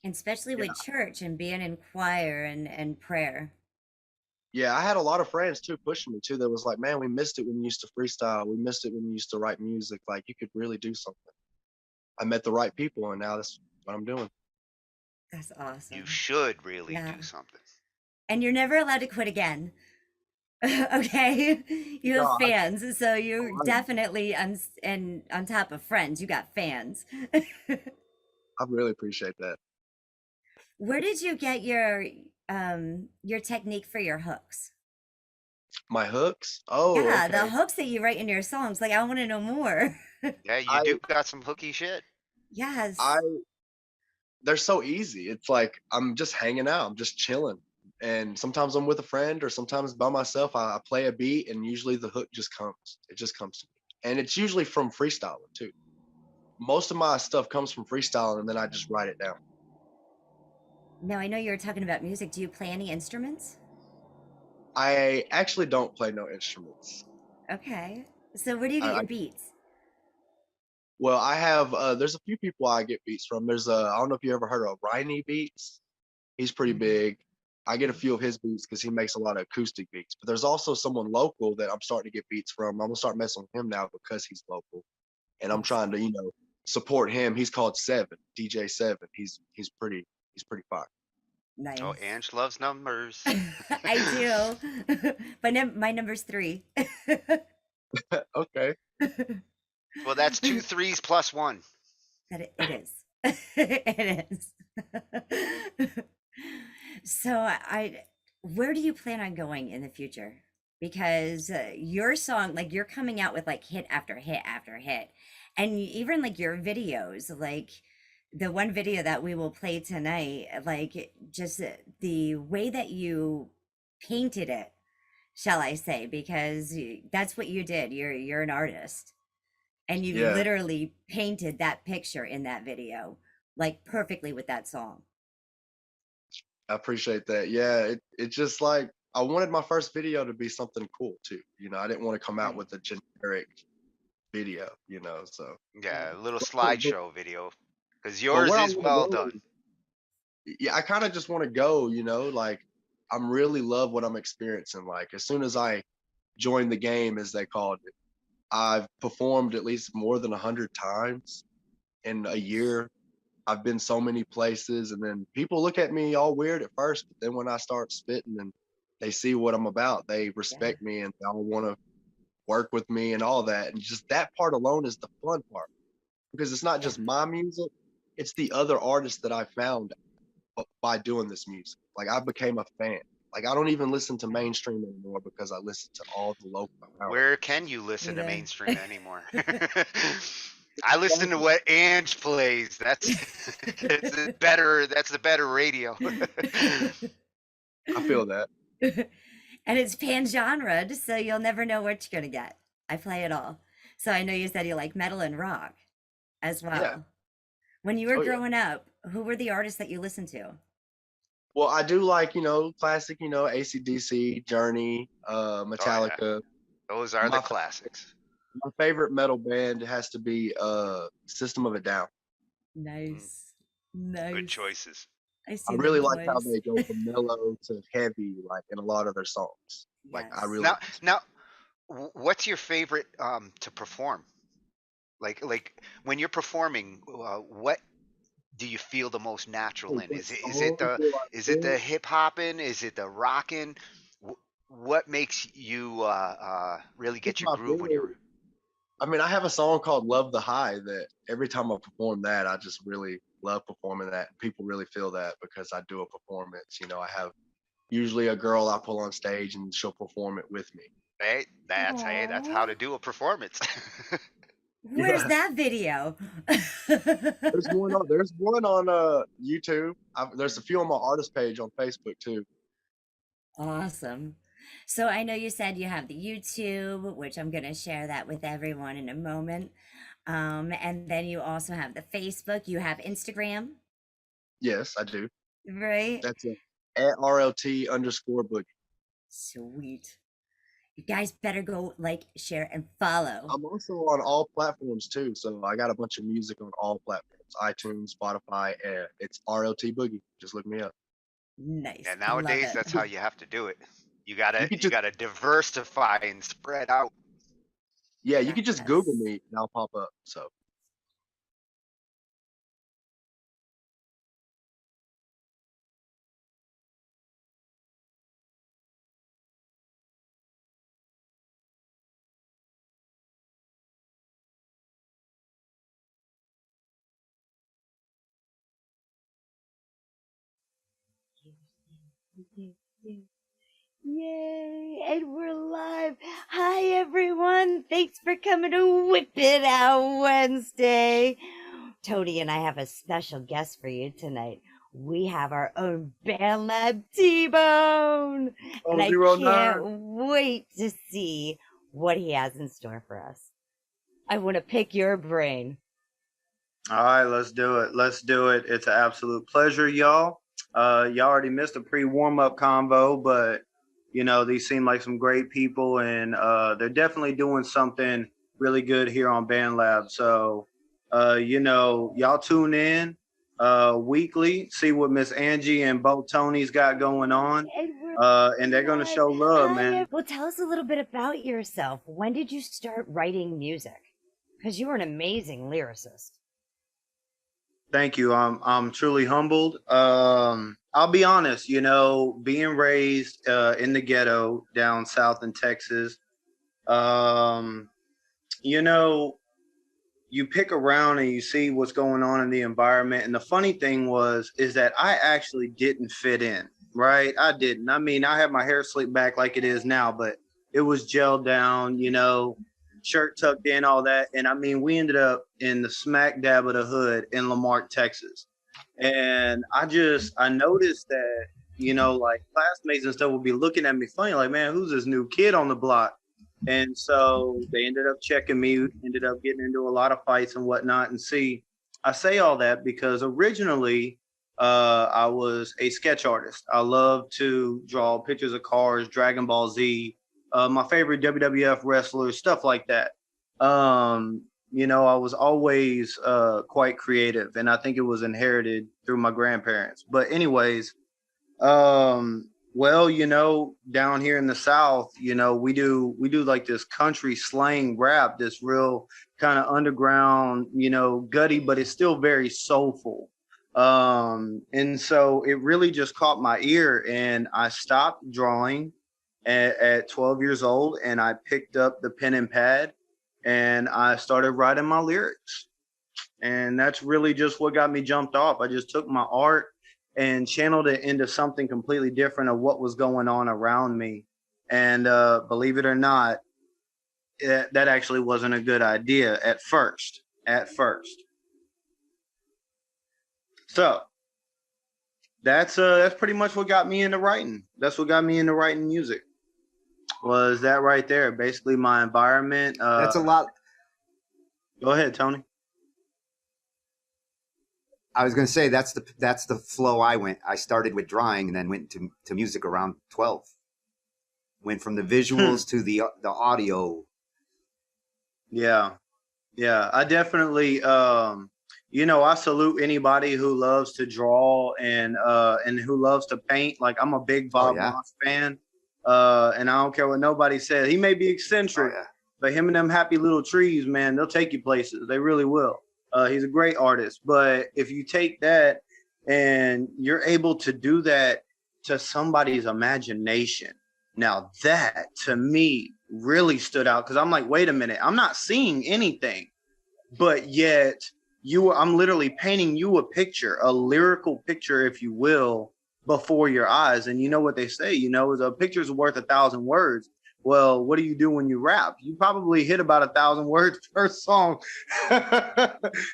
And especially
Yeah.
with church and being in choir and prayer.
Yeah, I had a lot of friends too pushing me too. That was like, man, we missed it when you used to freestyle. We missed it when you used to write music. Like you could really do something. I met the right people, and now that's what I'm doing.
That's awesome.
You should really
Yeah.
do something.
And you're never allowed to quit again. Okay? You have
No,
fans, so you're
I
definitely on top of friends. You got fans.
really appreciate that.
Where did you get your technique for your hooks?
My hooks? Oh,
Yeah,
okay.
the hooks that you write in your songs. Like I want to know more.
Yeah, you do got some hooky shit.
Yes.
They're so easy. It's like I'm just hanging out. I'm just chilling. And sometimes I'm with a friend or sometimes by myself. I play a beat and usually the hook just comes. It just comes to me. And it's usually from freestyling too. Most of my stuff comes from freestyling and then I just write it down.
Now I know you were talking about music. Do you play any instruments?
I actually don't play no instruments.
Okay. So where do you get your beats?
Well, I have there's a few people I get beats from. There's I don't know if you ever heard of Riney Beats. He's pretty big. I get a few of his beats because he makes a lot of acoustic beats. But there's also someone local that I'm starting to get beats from. I'm gonna start messing with him now because he's local, and I'm trying to support him. He's called Seven, DJ Seven. He's pretty fine.
Nice.
Oh, Ange loves numbers.
I do. But my number's 3.
Okay.
Well, that's 2 3s plus 1.
It is. It is. So where do you plan on going in the future? Because your song, like you're coming out with like hit after hit after hit, and even like your videos, like the one video that we will play tonight, like just the way that you painted it, shall I say, because that's what you did. You're an artist, and you
Yeah.
literally painted that picture in that video like perfectly with that song.
I appreciate that. Yeah, it just like I wanted my first video to be something cool too. I didn't want to come out with a generic video. So
Yeah, a little
But
slideshow video. Because
but
yours
where I
is
want to
well
go,
done.
yeah, I kind of just want to go. Like I'm really love what I'm experiencing. Like as soon as I joined the game, as they called it, I've performed at least more than 100 times in a year. I've been so many places, and then people look at me all weird at first, but then when I start spitting and they see what I'm about, they respect me and they all want to work with me and all that. And just that part alone is the fun part, because it's not just my music, it's the other artists that I found by doing this music. Like I became a fan. Like I don't even listen to mainstream anymore because I listen to all the local power.
Where can you listen to mainstream anymore? I listen to what Ange plays. That's the better radio.
I feel that.
And it's pan genre, so you'll never know what you're gonna get. I play it all. So I know you said you like metal and rock as well.
Yeah.
When you were
Oh, yeah.
growing up, who were the artists that you listened to?
Well, I do like, classic, AC/DC, Journey, Metallica.
Those are the
My
classics.
My favorite metal band has to be System of a Down.
Nice. Nice.
Good choices.
I see
I really
them
like how
twice.
they go from mellow to heavy, like in a lot of their songs. Like I really
Now, what's your favorite to perform? Like when you're performing, what do you feel the most natural in? Is it the hip hopping? Is it the rocking? What makes you really get your groove when you're?
I mean, I have a song called "Love the High" that every time I perform that, I just really love performing that. People really feel that because I do a performance. I have usually a girl I pull on stage and she'll perform it with me.
Hey, that's how to do a performance.
Where's that video?
There's one on YouTube. There's a few on my artist page on Facebook too.
Awesome. So I know you said you have the YouTube, which I'm going to share that with everyone in a moment. And then you also have the Facebook. You have Instagram.
Yes, I do.
Right.
That's it. At RLT_Boogie.
Sweet. You guys better go like, share, and follow.
I'm also on all platforms too. So I got a bunch of music on all platforms: iTunes, Spotify, and it's RLT Boogie. Just look me up.
Nice.
And nowadays, that's how you have to do it. You gotta diversify and spread out.
Yeah, you can just Google me and I'll pop up. So.
Yay! And we're live. Hi, everyone. Thanks for coming to Whip It Out Wednesday. Tony and I have a special guest for you tonight. We have our own BandLab T-Bone.
Oh,
and I
09.
can't wait to see what he has in store for us. I want to pick your brain.
All right, let's do it. It's an absolute pleasure, y'all. Y'all already missed a pre-warm-up convo, but these seem like some great people, and they're definitely doing something really good here on BandLab. So y'all tune in. weekly, see what Miss Angie and Bo Tony's got going on. And they're going to show love, man.
Well, tell us a little bit about yourself. When did you start writing music? Because you were an amazing lyricist.
Thank you. I'm truly humbled. I'll be honest, you know, being raised in the ghetto down south in Texas, you know, you pick around and you see what's going on in the environment. And the funny thing is that I actually didn't fit in, right? I didn't. I mean, I had my hair slicked back like it is now, but it was gelled down, you know, shirt tucked in, all that. And I mean, we ended up in the smack dab of the hood in Lamarck, Texas. And I noticed that, you know, like classmates and stuff would be looking at me funny, like, man, who's this new kid on the block? And so they ended up checking me, ended up getting into a lot of fights and whatnot. And see, I say all that because originally I was a sketch artist. I love to draw pictures of cars, Dragon Ball Z, my favorite WWF wrestlers, stuff like that. You know, I was always quite creative, and I think it was inherited through my grandparents. But anyways, well, you know, down here in the South, you know, we do like this country slang rap, this real kind underground, you know, gutty, but it's still very soulful. And so it really just caught my ear, and I stopped drawing at 12 years old, and I picked up the pen and pad and I started writing my lyrics. And that's really just what got me jumped off. I just took my art and channeled it into something completely different of what was going on around me. And believe it or not, that actually wasn't a good idea at first. So that's pretty much what got me into writing. That's what got me into writing music. Was that right there? Basically, my environment.
That's a lot.
Go ahead, Tony.
I was going to say that's the flow I went. I started with drawing and then went to music around 12. Went from the visuals to the audio.
Yeah, I definitely. You know, I salute anybody who loves to draw and who loves to paint. Like, I'm a big Bob Ross fan. And I don't care what nobody says. He may be eccentric, but him and them happy little trees, man, they'll take you places. They really will. He's a great artist. But if you take that and you're able to do that to somebody's imagination, now that to me really stood out, because I'm like, wait a minute, I'm not seeing anything, but yet I'm literally painting you a picture, a lyrical picture, if you will, before your eyes. And you know what they say, you know, a picture's worth 1,000 words. Well, what do you do when you rap? You probably hit about 1,000 words per song.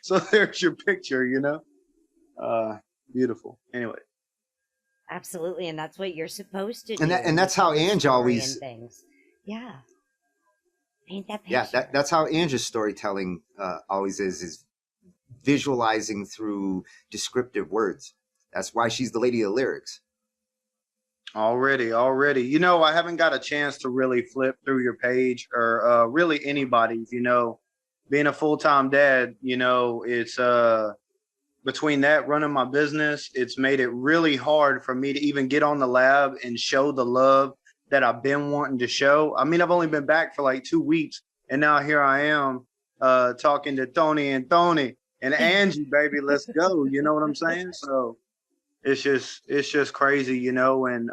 So there's your picture, you know. Beautiful. Anyway.
Absolutely, and that's what you're supposed to do.
And that's how Ange always.
Things. Yeah. Paint that picture.
Yeah, that's how Ange's storytelling always is visualizing through descriptive words. That's why she's the lady of lyrics.
Already. You know, I haven't got a chance to really flip through your page or really anybody's, you know. Being a full-time dad, you know, it's between that, running my business, it's made it really hard for me to even get on the lab and show the love that I've been wanting to show. I mean, I've only been back for like 2 weeks, and now here I am talking to Tony and Angie, baby, let's go. You know what I'm saying? So it's just crazy, you know. And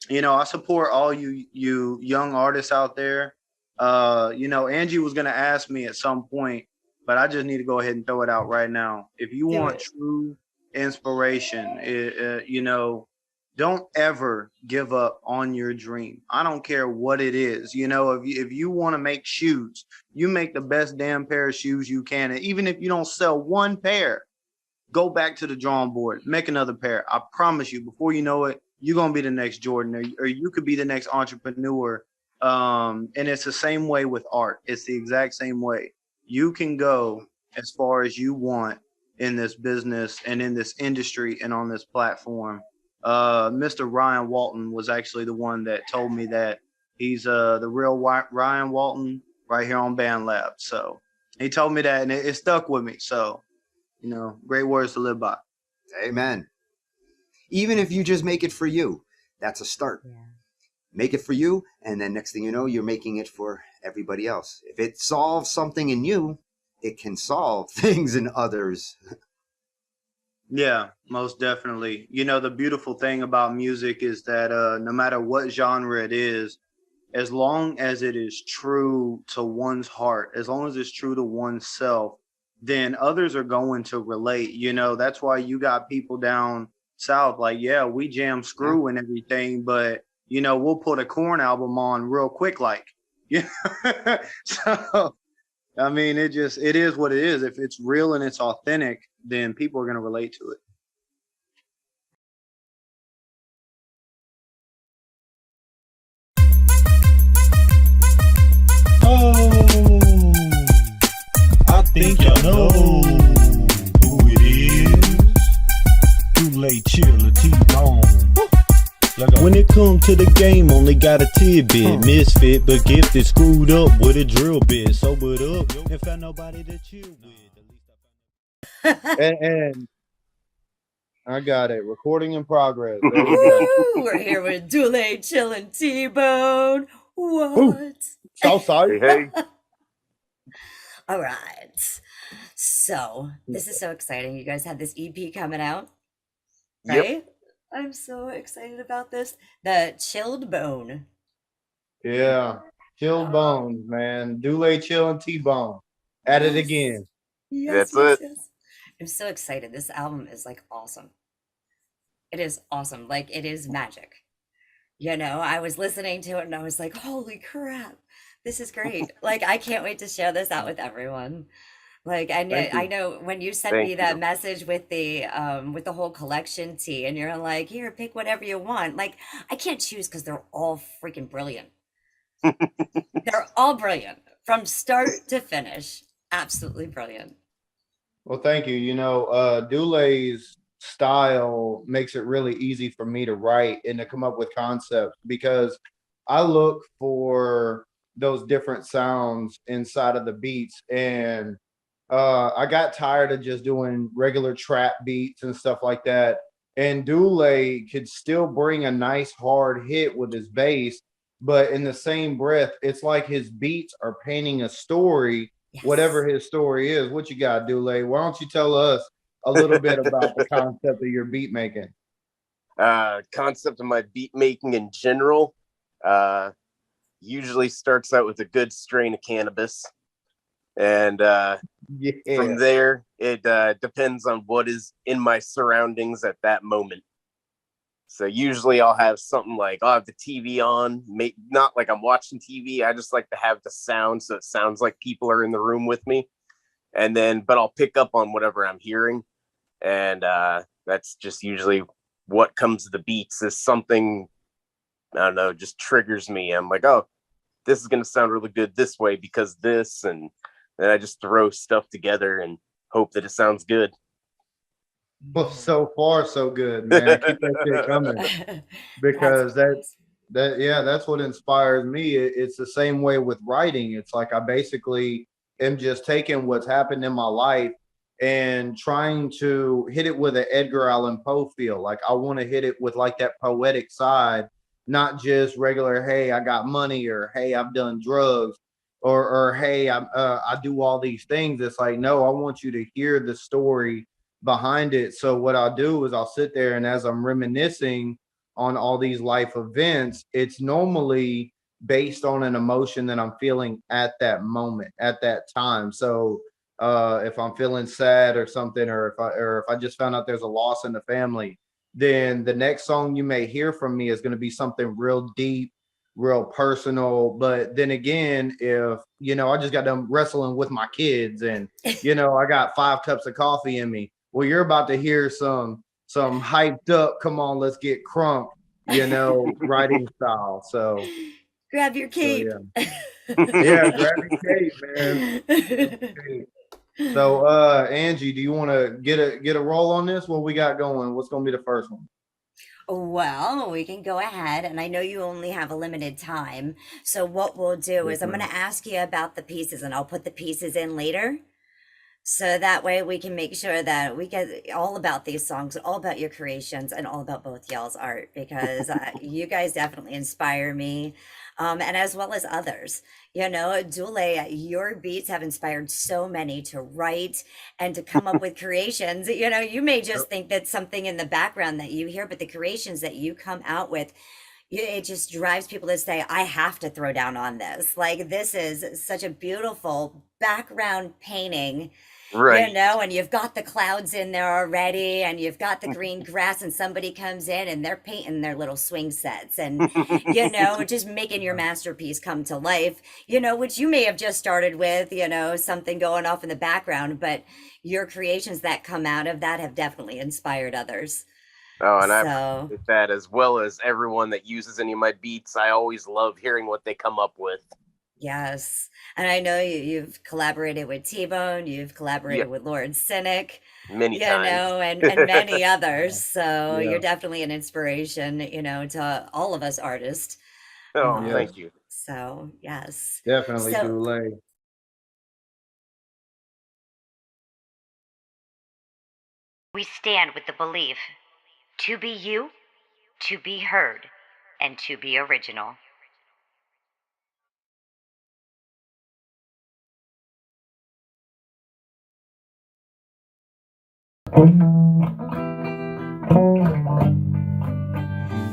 you know, I support all you young artists out there. You know, Angie was gonna ask me at some point, but I just need to go ahead and throw it out right now. If you want true inspiration, you know, don't ever give up on your dream. I don't care what it is. You know, if you want to make shoes, you make the best damn pair of shoes you can. And even if you don't sell one pair, go back to the drawing board, make another pair. I promise you, before you know it, you're going to be the next Jordan, or you could be the next entrepreneur. And it's the same way with art. It's the exact same way. You can go as far as you want in this business and in this industry and on this platform. Mr. Ryan Walton was actually the one that told me that. He's the real Ryan Walton right here on Band Lab. So he told me that, and it stuck with me. So great words to live by.
Amen. Even if you just make it for you, that's a start.
Yeah.
Make it for you, and then next thing you know, you're making it for everybody else. If it solves something in you, it can solve things in others.
Yeah, most definitely. The beautiful thing about music is that no matter what genre it is, as long as it is true to one's heart, as long as it's true to oneself, then others are going to relate. That's why you got people down south like, yeah, we jam screw and everything, but we'll put a Corn album on real quick, like, yeah. So I mean, it is what it is. If it's real and it's authentic, then people are going to relate to it.
Oh, I think y'all know who it is. Too late, chill, T-Bone. When it comes to the game, only got a tidbit. Misfit, but gifted, screwed up with a drill bit. Sobered up and found nobody to chill with.
And I got it. Recording in progress. There we go.
We're here with Dule, Chillin' T-Bone. What?
Ooh, Southside.
Hey.
All right. So this is so exciting. You guys have this EP coming out, right?
Yep.
I'm so excited about this. The Chilled Bone.
Yeah. Chilled bones, man. Dule, chill, and T-Bone. At it again.
Yes,
That's it.
yes. I'm so excited. This album is like awesome. It is awesome. Like it is magic. I was listening to it and I was like, holy crap, this is great. Like I can't wait to share this out with everyone. Like I know when you sent me that message with the whole collection tee and you're like, here, pick whatever you want. Like I can't choose because they're all freaking brilliant. They're all brilliant from start to finish. Absolutely brilliant.
Well, thank you. Dule's style makes it really easy for me to write and to come up with concepts because I look for those different sounds inside of the beats. And I got tired of just doing regular trap beats and stuff like that. And Dule could still bring a nice hard hit with his bass, but in the same breath, it's like his beats are painting a story, whatever his story is. What you got, Dule? Why don't you tell us a little bit about the concept of your beat making?
Concept of my beat making in general usually starts out with a good strain of cannabis. And from there, it depends on what is in my surroundings at that moment. So usually I'll have something like, I'll have the TV on, not like I'm watching TV. I just like to have the sound so it sounds like people are in the room with me. But I'll pick up on whatever I'm hearing. And that's just usually what comes to the beats is something, I don't know, just triggers me. I'm like, oh, this is going to sound really good this way because this, and then I just throw stuff together and hope that it sounds good.
Well, so far so good, man. Keep that shit coming because that's what inspires me. It's the same way with writing. It's like I basically am just taking what's happened in my life and trying to hit it with an Edgar Allan Poe feel. Like I want to hit it with like that poetic side, not just regular, hey, I got money, or hey, I've done drugs, or hey, I do all these things. It's like, no, I want you to hear the story behind it. So what I'll do is I'll sit there, and as I'm reminiscing on all these life events, it's normally based on an emotion that I'm feeling at that moment, at that time. So if I'm feeling sad or something, or if I just found out there's a loss in the family, then the next song you may hear from me is going to be something real deep, real personal. But then again, if I just got done wrestling with my kids and I got 5 cups of coffee in me, well, you're about to hear some hyped up, come on, let's get crunk, writing style. So
grab your cape.
So, yeah, grab your cape, man. So Angie, do you want to get a roll on this? What we got going? What's going to be the first one?
Well, we can go ahead, and I know you only have a limited time. So what we'll do is I'm going to ask you about the pieces, and I'll put the pieces in later.
So that way we can make sure that we get all about these songs, all about your creations, and all about both y'all's art, because you guys definitely inspire me, and as well as others. You know, Dule, your beats have inspired so many to write and to come up with creations. You know, you may just think that's something in the background that you hear, but the creations that you come out with, it just drives people to say, I have to throw down on this. Like, this is such a beautiful background painting,
Right.
you know, and you've got the clouds in there already, and you've got the green grass, and somebody comes in and they're painting their little swing sets, and, you know, just making your masterpiece come to life, you know, which you may have just started with, you know, something going off in the background, but your creations that come out of that have definitely inspired others.
Oh, and I
So,
appreciate that, as well as everyone that uses any of my beats. I always love hearing what they come up with.
yes. And I know you've collaborated with T-Bone, you've collaborated
Yep.
with Lord Cynic,
Many
you
times.
know, and many others. So
Yeah.
you're definitely an inspiration, you know, to all of us artists.
Oh,
Yes.
thank you.
So, yes.
Definitely
So,
Dule.
We stand with the belief to be you, to be heard, and to be original.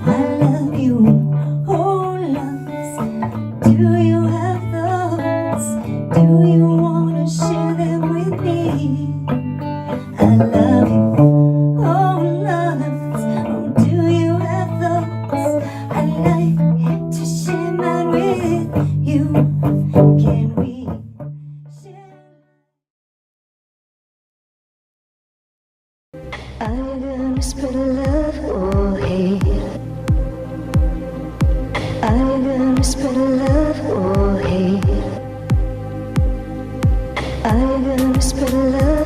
I love you, oh loves. Do you have thoughts? Do you wanna share them with me? I love you, oh loves. Oh, do you have thoughts? I'd like to share mine with you. Can we share? Are you gonna spread love or hate? Are you gonna spread love or hate? Are you gonna spread love?